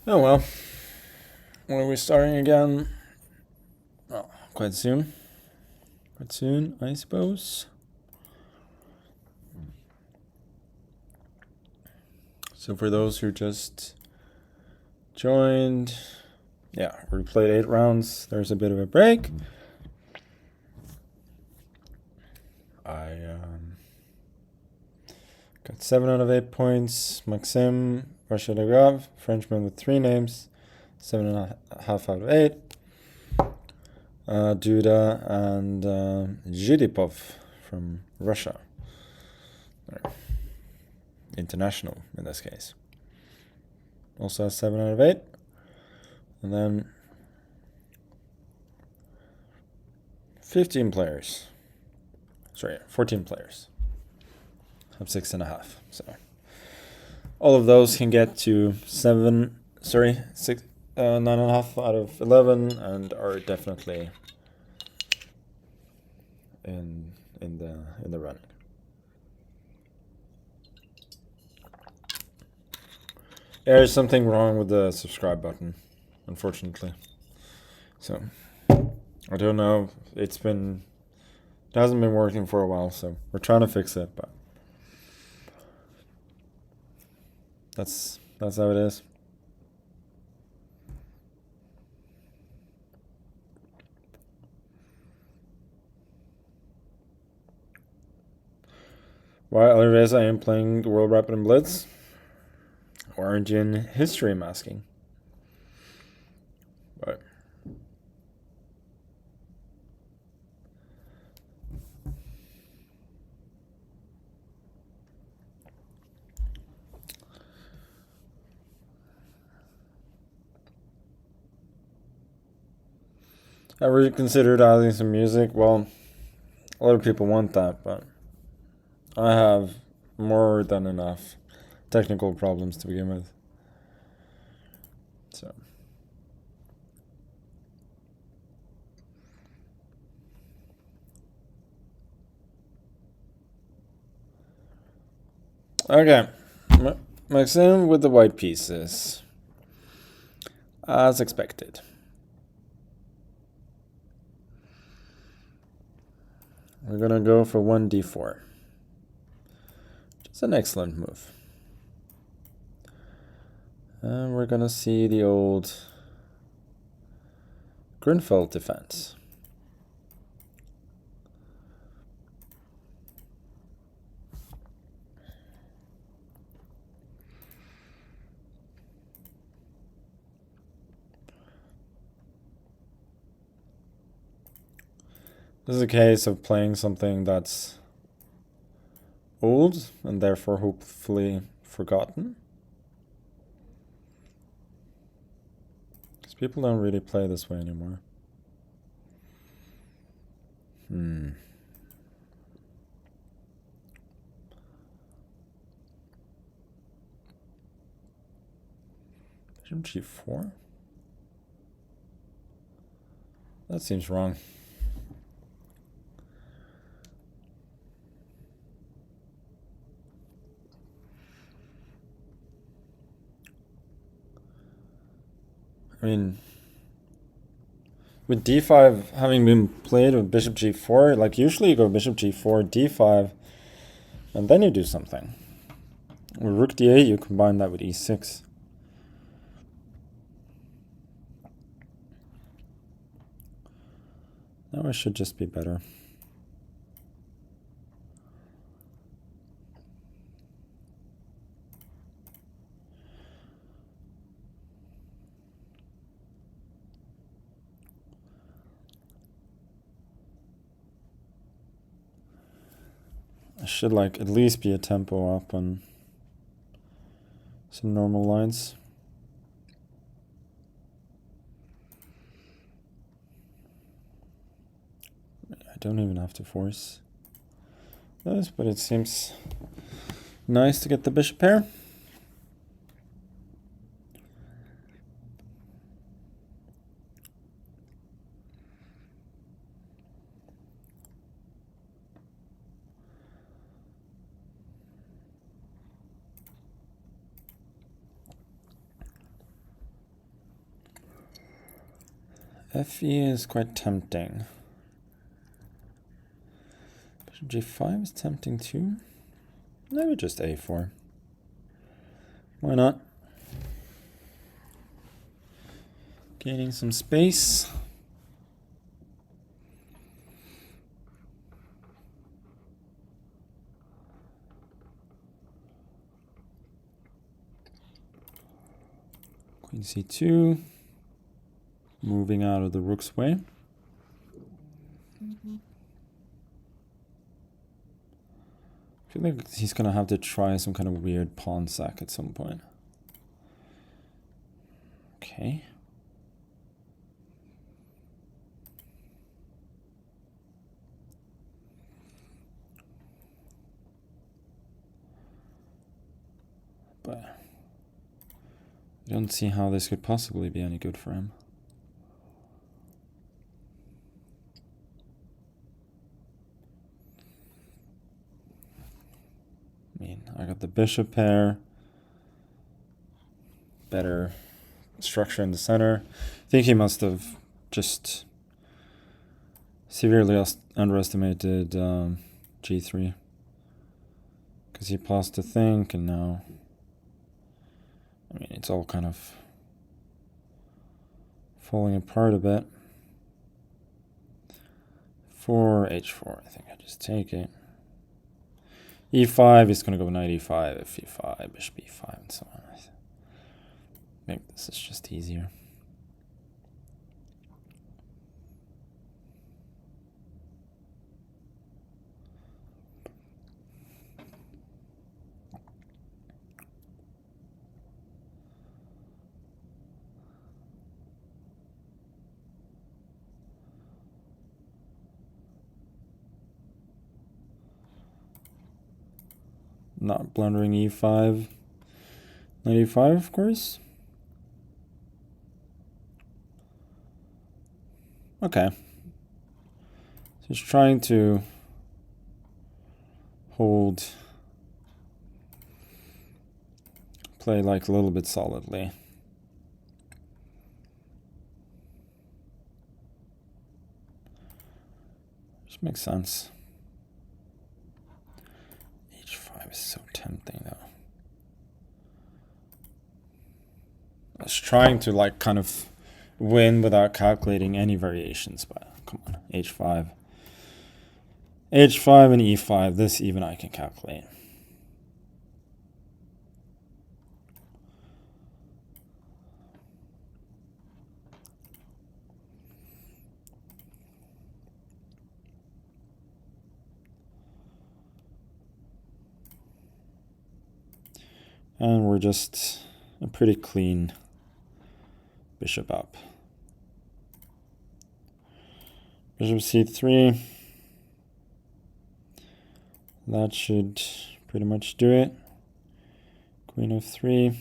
Oh well. When are we starting again? Oh, quite soon. Quite soon, I suppose. So for those who just joined, yeah, we played 8 rounds. There's a bit of a break. I got 7 out of 8 points. Maxim Vashilegrov, Frenchman with 3 names, 7.5 out of 8. Duda and Zhidipov from Russia. International in this case. Also has 7 out of 8. And then 15 players. Sorry, 14 players. Have 6.5. So all of those can get to 9.5 out of 11 and are definitely in the running. There's something wrong with the subscribe button, unfortunately. So I don't know. It hasn't been working for a while, so we're trying to fix it, but that's how it is. While otherwise I am playing the World Rapid and Blitz, Origin History Masking. But I really considered adding some music. Well, a lot of people want that, but I have more than enough technical problems to begin with. So okay, Maxim with the white pieces, as expected. We're gonna go for 1d4. It's an excellent move. And we're gonna see the old Greinfeld defense. This is a case of playing something that's old and therefore hopefully forgotten. Because people don't really play this way anymore. Bishop g4? That seems wrong. I mean, with d5 having been played with bishop g4, like usually you go bishop g4, d5, and then you do something. With rook d8, you combine that with e6. Now I should just be better. I should like at least be a tempo up on some normal lines. I don't even have to force this, but it seems nice to get the bishop pair. FE is quite tempting. Bishop G5 is tempting too. Maybe just A4. Why not? Gaining some space. Queen C2. Moving out of the rook's way. I feel like he's gonna have to try some kind of weird pawn sack at some point. Okay. But I don't see how this could possibly be any good for him. I mean, I got the bishop pair. Better structure in the center. I think he must have just severely underestimated G3. Because he paused to think, and now, I mean, it's all kind of falling apart a bit. For H4, I think I just take it. E5 is going to go knight E5, F E5, bishop E5, and so on. I think this is just easier. Not blundering E5. Knight E5, of course. Okay. So he's trying to hold, play like a little bit solidly. Which makes sense. H5 is so tempting though. I was trying to like kind of win without calculating any variations, but come on, H5. H5 and E5, this even I can calculate. And we're just a pretty clean bishop up. Bishop C3. That should pretty much do it. Queen F3.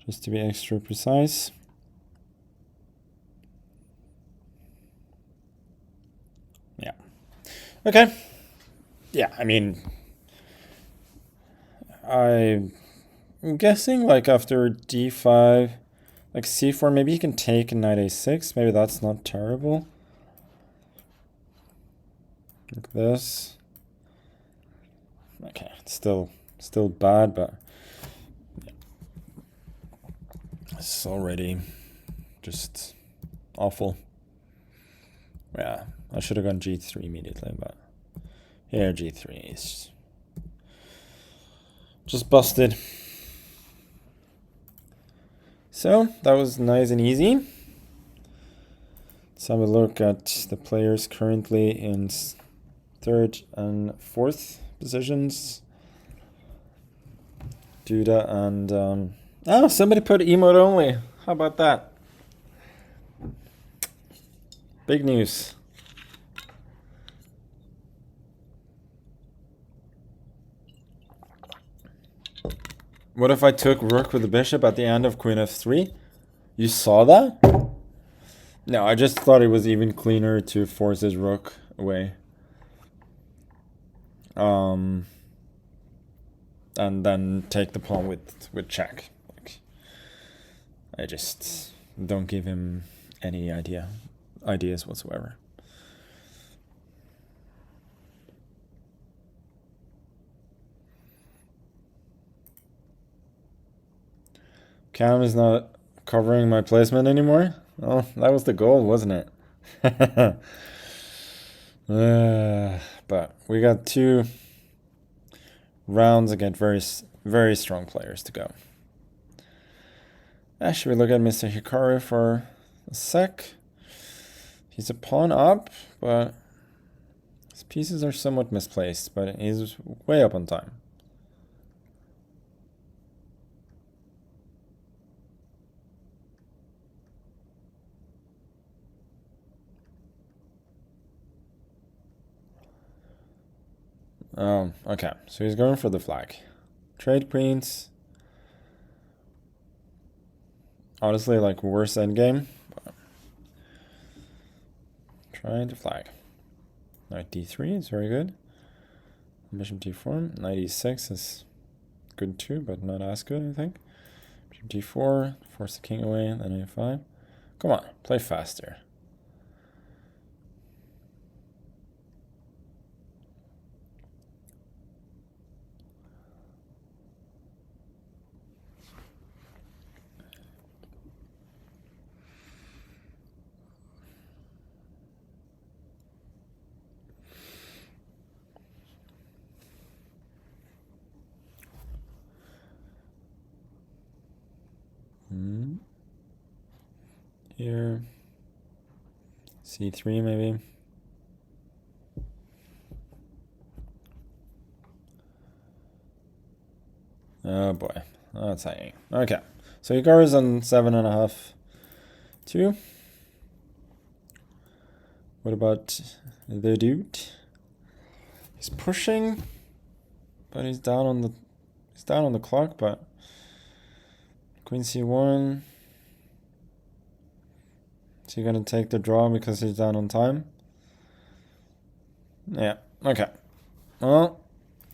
Just to be extra precise. Yeah. Okay. Yeah, I mean, I'm guessing like after D5, like C4, maybe you can take knight A6. Maybe that's not terrible. Like this. Okay, it's still bad, but yeah. It's already just awful. Yeah, I should have gone G3 immediately, but here G3 is just busted. So that was nice and easy. Let's have a look at the players currently in third and fourth positions. Duda and oh, somebody put emote only. How about that? Big news. What if I took rook with the bishop at the end of queen f3? You saw that? No, I just thought it was even cleaner to force his rook away. And then take the pawn with check. Like, I just don't give him any ideas whatsoever. Cam is not covering my placement anymore. Oh, that was the goal, wasn't it? But we got 2 rounds against very strong players to go. Should we look at Mr. Hikaru for a sec? He's a pawn up, but his pieces are somewhat misplaced, but he's way up on time. Okay, so he's going for the flag. Trade queens. Honestly, like, worse endgame. Trying to flag. Knight d3 is very good. Bishop d4. Knight e6 is good too, but not as good, I think. Bishop d4. Force the king away. Then a5. Come on, play faster. Here. c3 maybe. Oh boy, that's hanging. Okay, so Hikaru's on 7.5. 2. What about the dude? He's pushing, but he's down on the clock. But Queen c1. Is he gonna take the draw because he's down on time? Yeah. Okay. Well,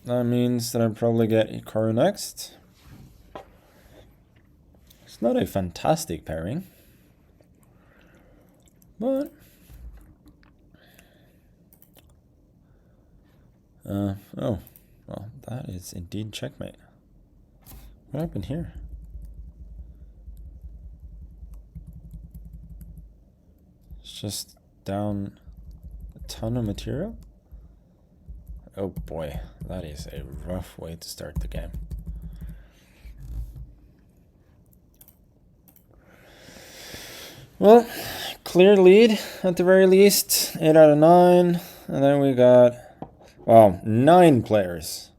that means that I probably get Hikaru next. It's not a fantastic pairing, but oh, well, that is indeed checkmate. What happened here? It's just down a ton of material. Oh boy, that is a rough way to start the game. Well, clear lead at the very least. 8 out of 9. And then we got, well, 9 players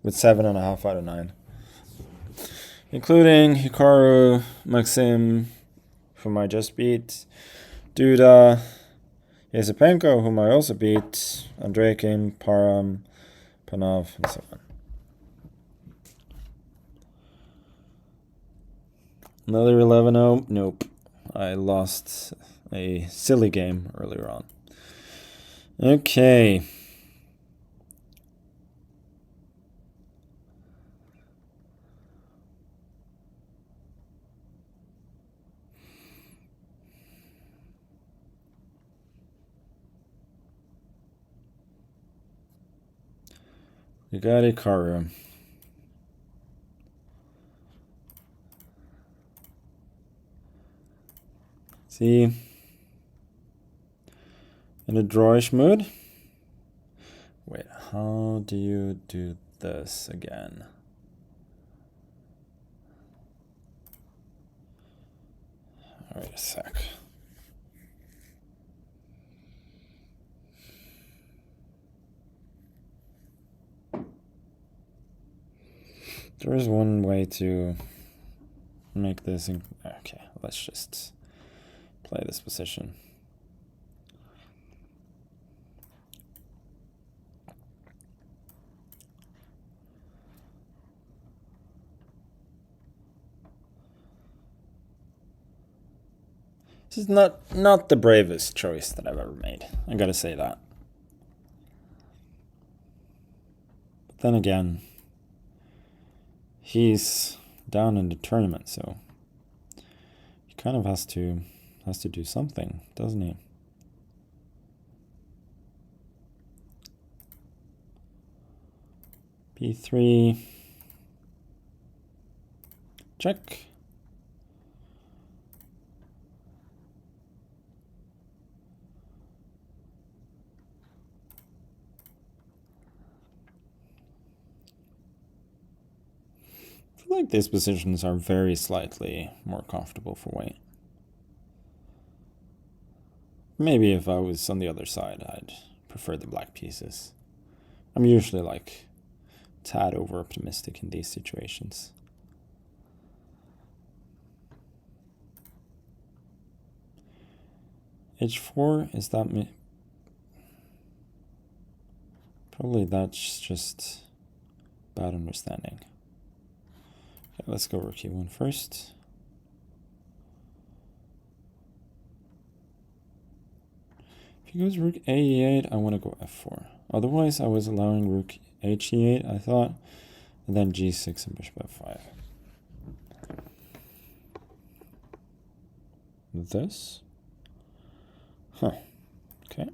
with 7.5 out of 9. Including Hikaru, Maxim, whom I just beat, Duda, Yesipenko, whom I also beat, Andreikin, Param, Panov, and so on. Another 11-0. Nope. I lost a silly game earlier on. Okay. You got Hikaru. See, in a drawish mood. Wait, how do you do this again? Wait a sec. There is one way to make this. Okay, let's just play this position. This is not the bravest choice that I've ever made. I gotta say that. But then again, he's down in the tournament, so you kind of has to do something, doesn't he? B3. Check. I feel like these positions are very slightly more comfortable for white. Maybe if I was on the other side, I'd prefer the black pieces. I'm usually like tad over optimistic in these situations. H4, is that me? Probably that's just bad understanding. Okay, let's go rook E1 first. If he goes rook A8, I want to go F4. Otherwise, I was allowing rook H8, I thought, and then G6 and bishop F5. This? Huh. Okay.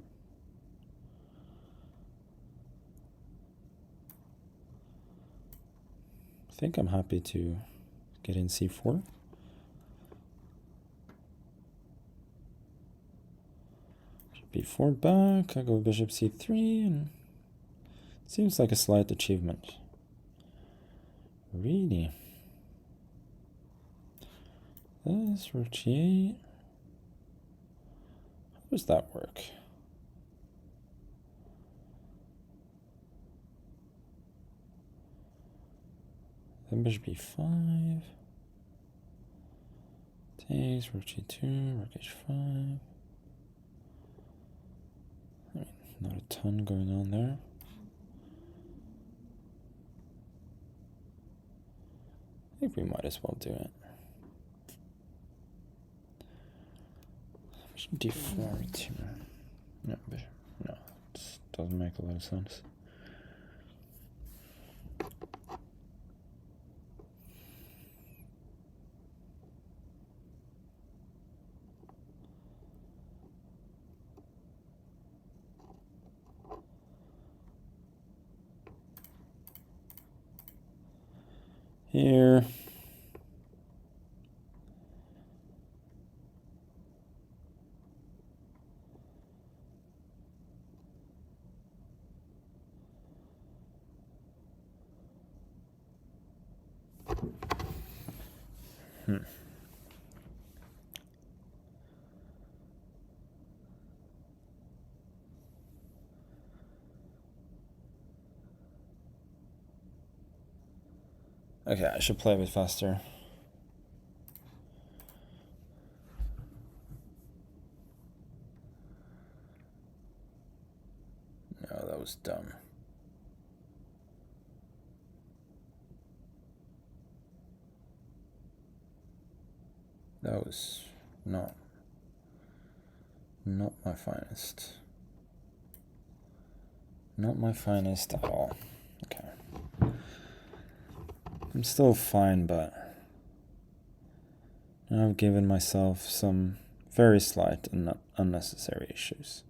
I think I'm happy to get in C4. B4 back, I go bishop C3, and it seems like a slight achievement. Really? This rook G8. How does that work? Then bishop B5. Takes, rook G2, rook H5. I mean, not a ton going on there. I think we might as well do it. Bishop D4 too. No, bishop. No, it doesn't make a lot of sense. Here. Okay, I should play a bit faster. No, that was dumb. That was not my finest. Not my finest at all. Okay. I'm still fine, but I've given myself some very slight and unnecessary issues.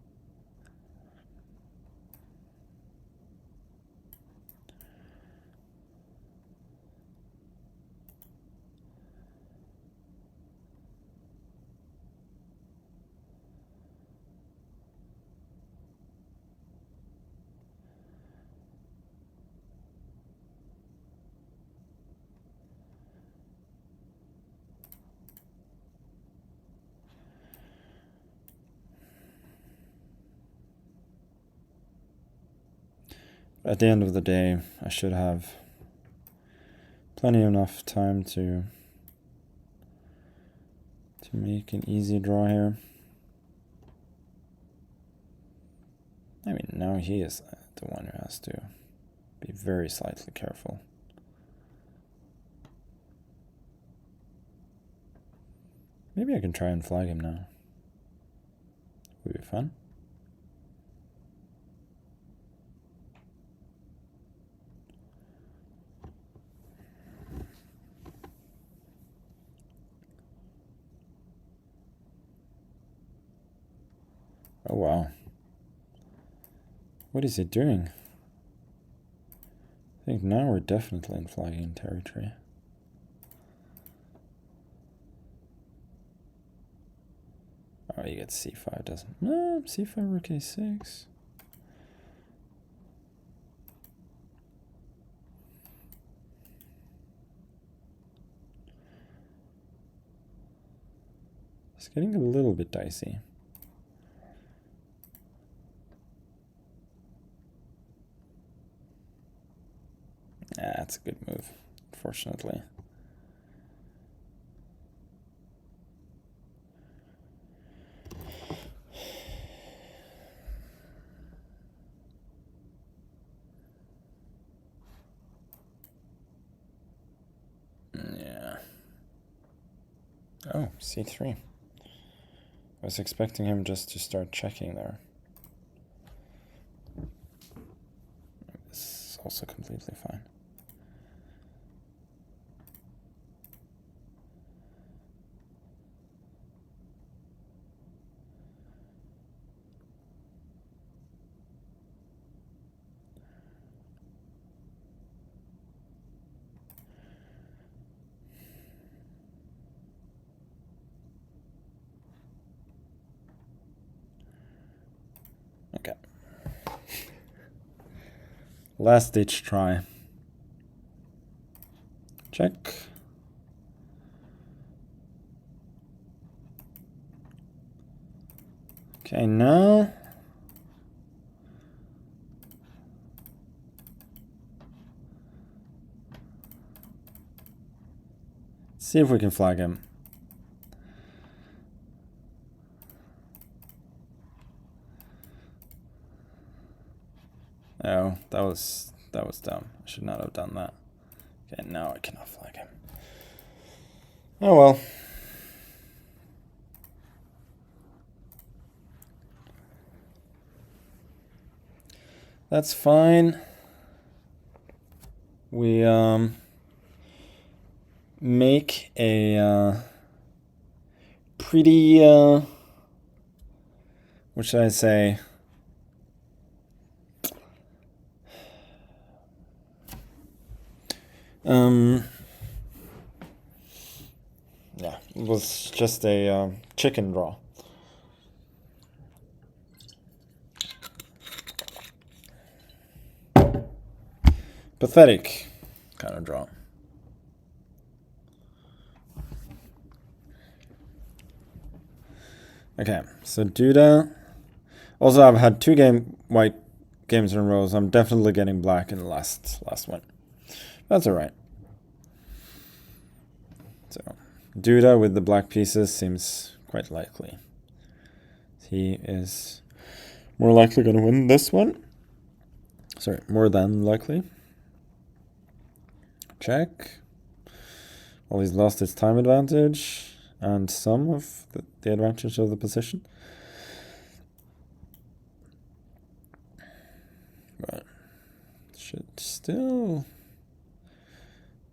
At the end of the day, I should have plenty enough time to make an easy draw here. I mean, now he is the one who has to be very slightly careful. Maybe I can try and flag him now. Would be fun. Oh, wow. What is he doing? I think now we're definitely in flagging territory. Oh, he gets c5, doesn't? No, c5, rook a6. It's getting a little bit dicey. Ah, that's a good move, fortunately. Yeah. Oh, c3. I was expecting him just to start checking there. This is also completely fine. Okay. Last ditch try. Check. Okay, now see if we can flag him. Oh, that was dumb. I should not have done that. Okay, now I cannot flag him. Oh well. That's fine. We make a pretty what should I say? Yeah, it was just a chicken draw. Pathetic kind of draw. Okay, so Duda. Also, I've had two white games in a row, so I'm definitely getting black in the last one. That's alright. So, Duda with the black pieces seems quite likely. He is more likely going to win this one. Sorry, more than likely. Check. Well, he's lost his time advantage and some of the advantage of the position. But should still...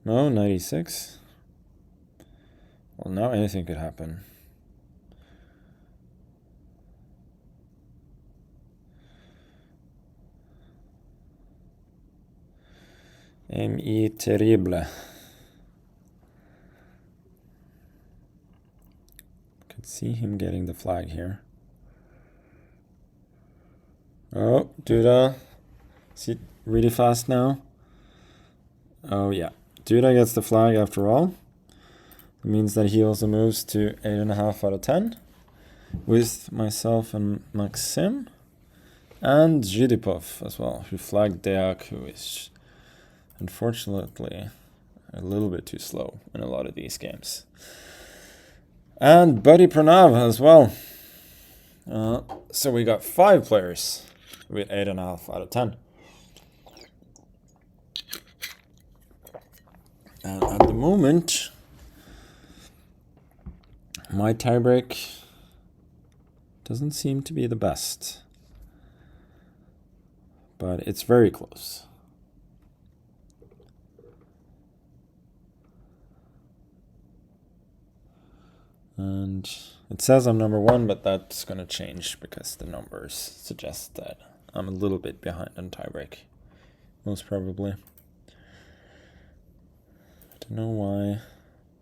No, 96. Well, now anything could happen. M.E. terrible. Could see him getting the flag here. Oh, Duda. Is he really fast now? Oh, yeah. Duda gets the flag after all. It means that he also moves to 8.5 out of 10. With myself and Maxim. And Zhidipov as well, who flagged Deak, who is unfortunately a little bit too slow in a lot of these games. And Buddy Pranav as well. So we got 5 players with 8.5 out of 10. And at the moment, my tiebreak doesn't seem to be the best. But it's very close. And it says I'm number 1, but that's going to change because the numbers suggest that I'm a little bit behind on tiebreak. Most probably. I don't know why.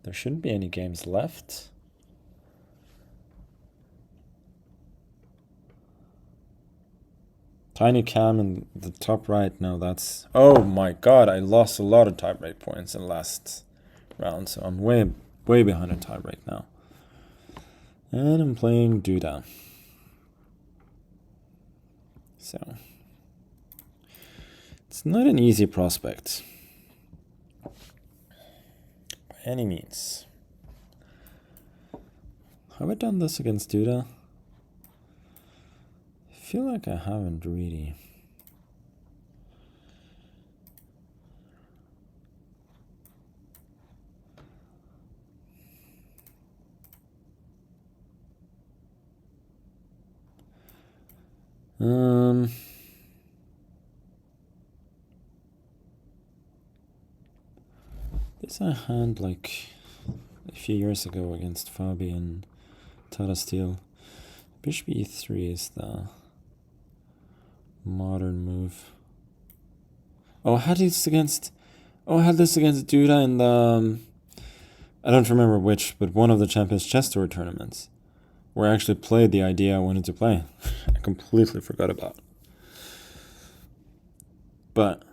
There shouldn't be any games left. Tiny Cam in the top right. No, that's... Oh my god, I lost a lot of tiebreak points in the last round, so I'm way behind on tiebreak now. And I'm playing Duda. So... It's not an easy prospect. By any means. Have I done this against Duda? I feel like I haven't really. This I had like a few years ago against Fabi and Tata Steel. Bishop e3 is the modern move. Oh, I had this against Duda in the I don't remember which, but one of the Champions Chess Tour tournaments, where I actually played the idea I wanted to play. I completely forgot about. But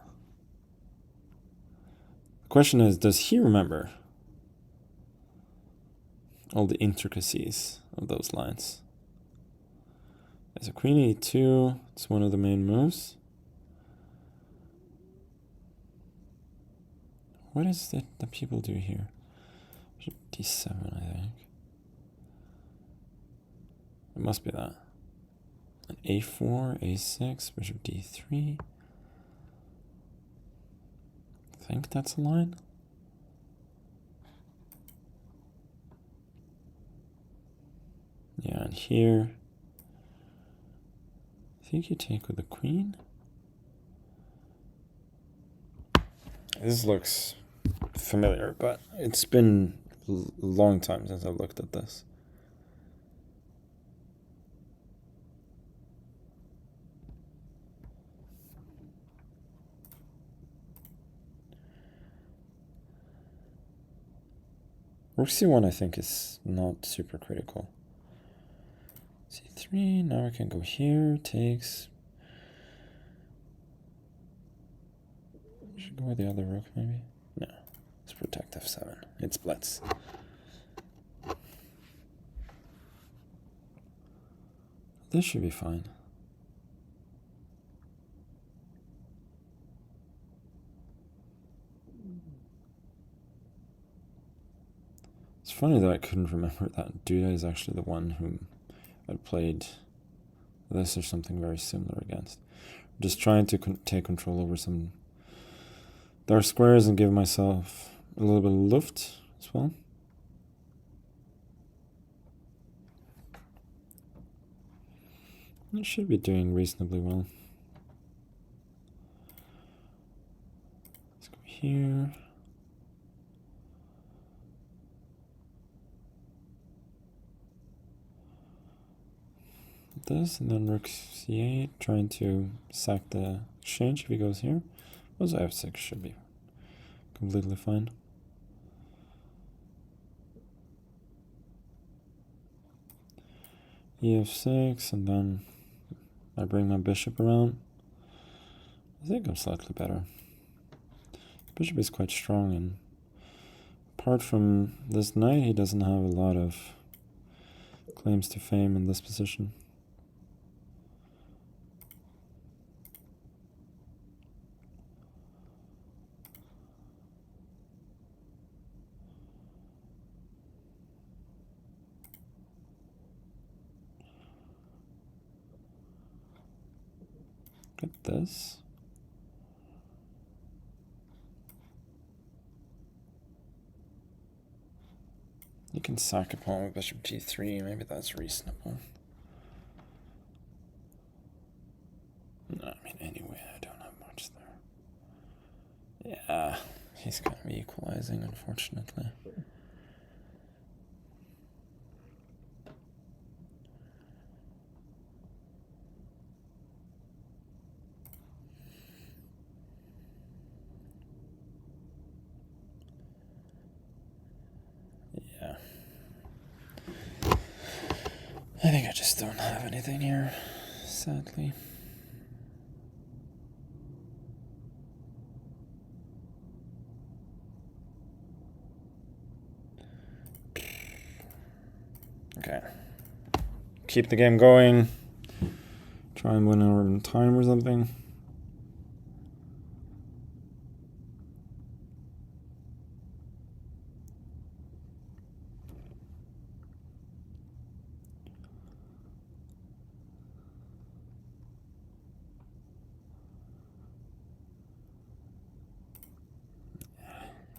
the question is, does he remember all the intricacies of those lines? There's a queen e2, it's one of the main moves. What is it that people do here? Bishop d7, I think. It must be that. An a4, a6, bishop d3. I think that's a line. Yeah, and here, I think you take with the queen. This looks familiar, but it's been a long time since I've looked at this. Rook c1 I think is not super critical. c3, now we can go here, takes. Should go with the other rook maybe? No, let's protect f7, it splits. This should be fine. It's funny that I couldn't remember that Duda is actually the one whom I'd played this or something very similar against. I'm just trying to take control over some dark squares and give myself a little bit of luft as well. I should be doing reasonably well. Let's go here. This, and then rook c8, trying to sack the exchange if he goes here. Also f6 should be completely fine. ef6, and then I bring my bishop around. I think I'm slightly better. Bishop is quite strong, and apart from this knight, he doesn't have a lot of claims to fame in this position. Look at this. You can sack a pawn with bishop g3, maybe that's reasonable. No, I mean, anyway, I don't have much there. Yeah, he's going to be equalizing, unfortunately. I think I just don't have anything here, sadly. Okay. Keep the game going. Try and win over in time or something.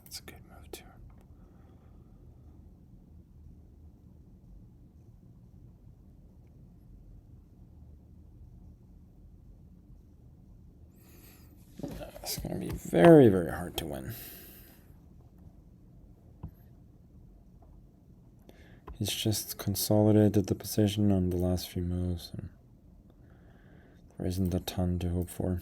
That's a good move too. It's going to be very, very hard to win. He's just consolidated the position on the last few moves, and there isn't a ton to hope for.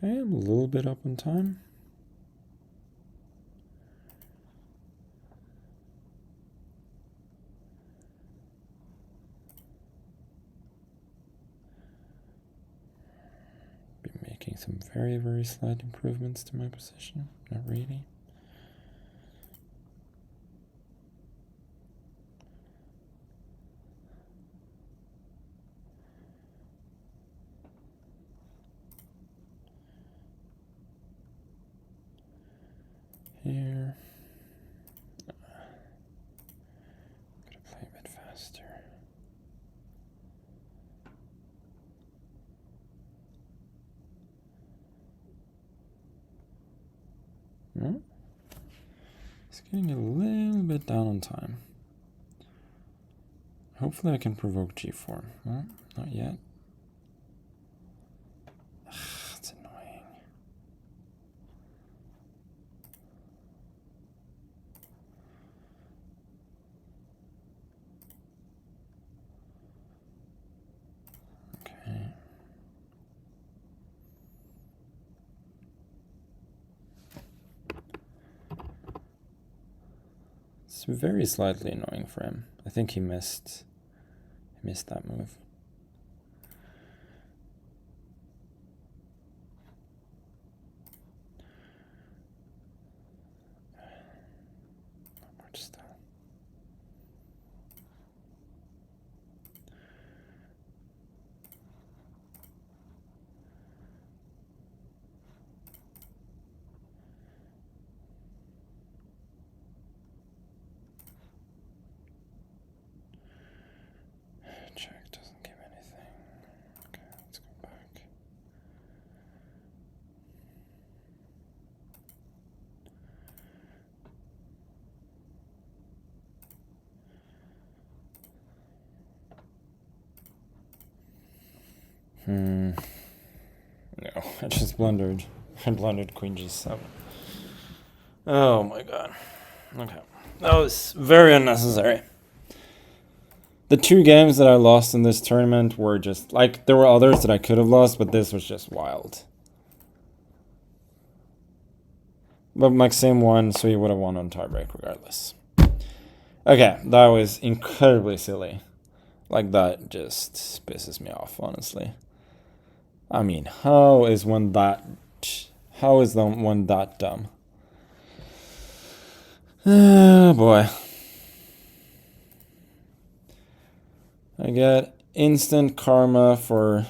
Okay, I'm a little bit up on time. Be making some very, very slight improvements to my position. Not really. Here. Gotta play a bit faster. No? It's getting a little bit down on time. Hopefully I can provoke g4. Well, not yet. It's annoying. Okay. It's very slightly annoying for him. I think he missed that move. Not much still. Check doesn't give anything. Okay, let's go back. No, I just blundered. I blundered queen g7. Oh my god. Okay. That was very unnecessary. The two games that I lost in this tournament were just, like, there were others that I could have lost, but this was just wild. But Maxim won, so he would have won on tiebreak regardless. Okay, that was incredibly silly. Like, that just pisses me off, honestly. I mean, how is one that dumb? Oh boy. I get instant karma for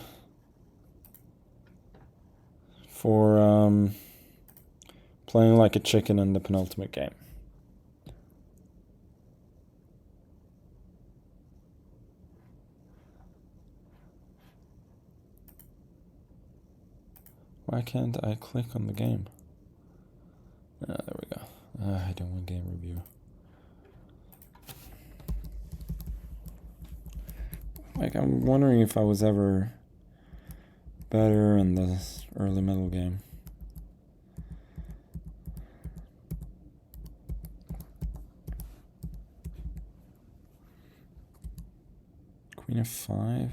playing like a chicken in the penultimate game. Why can't I click on the game? There we go. I don't want game review. Like, I'm wondering if I was ever better in this early middle game. Queen f5.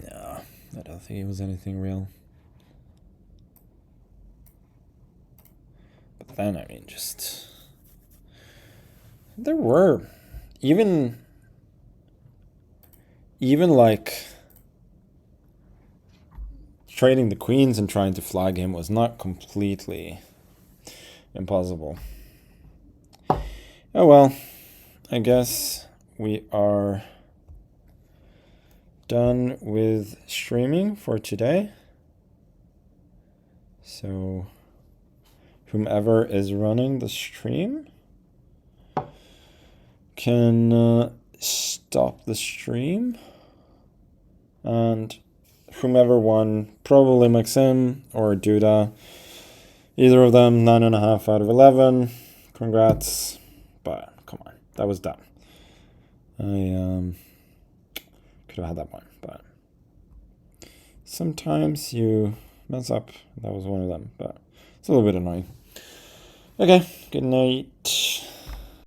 No, I don't think it was anything real. But then, I mean, just... There were... Even like... Trading the queens and trying to flag him was not completely impossible. Oh well, I guess we are done with streaming for today. So whomever is running the stream can stop the stream, and whomever won, probably Maxim or Duda, either of them, 9.5 out of 11. Congrats. But come on, that was dumb. I could have had that one, but sometimes you mess up. That was one of them, but it's a little bit annoying. Okay, good night.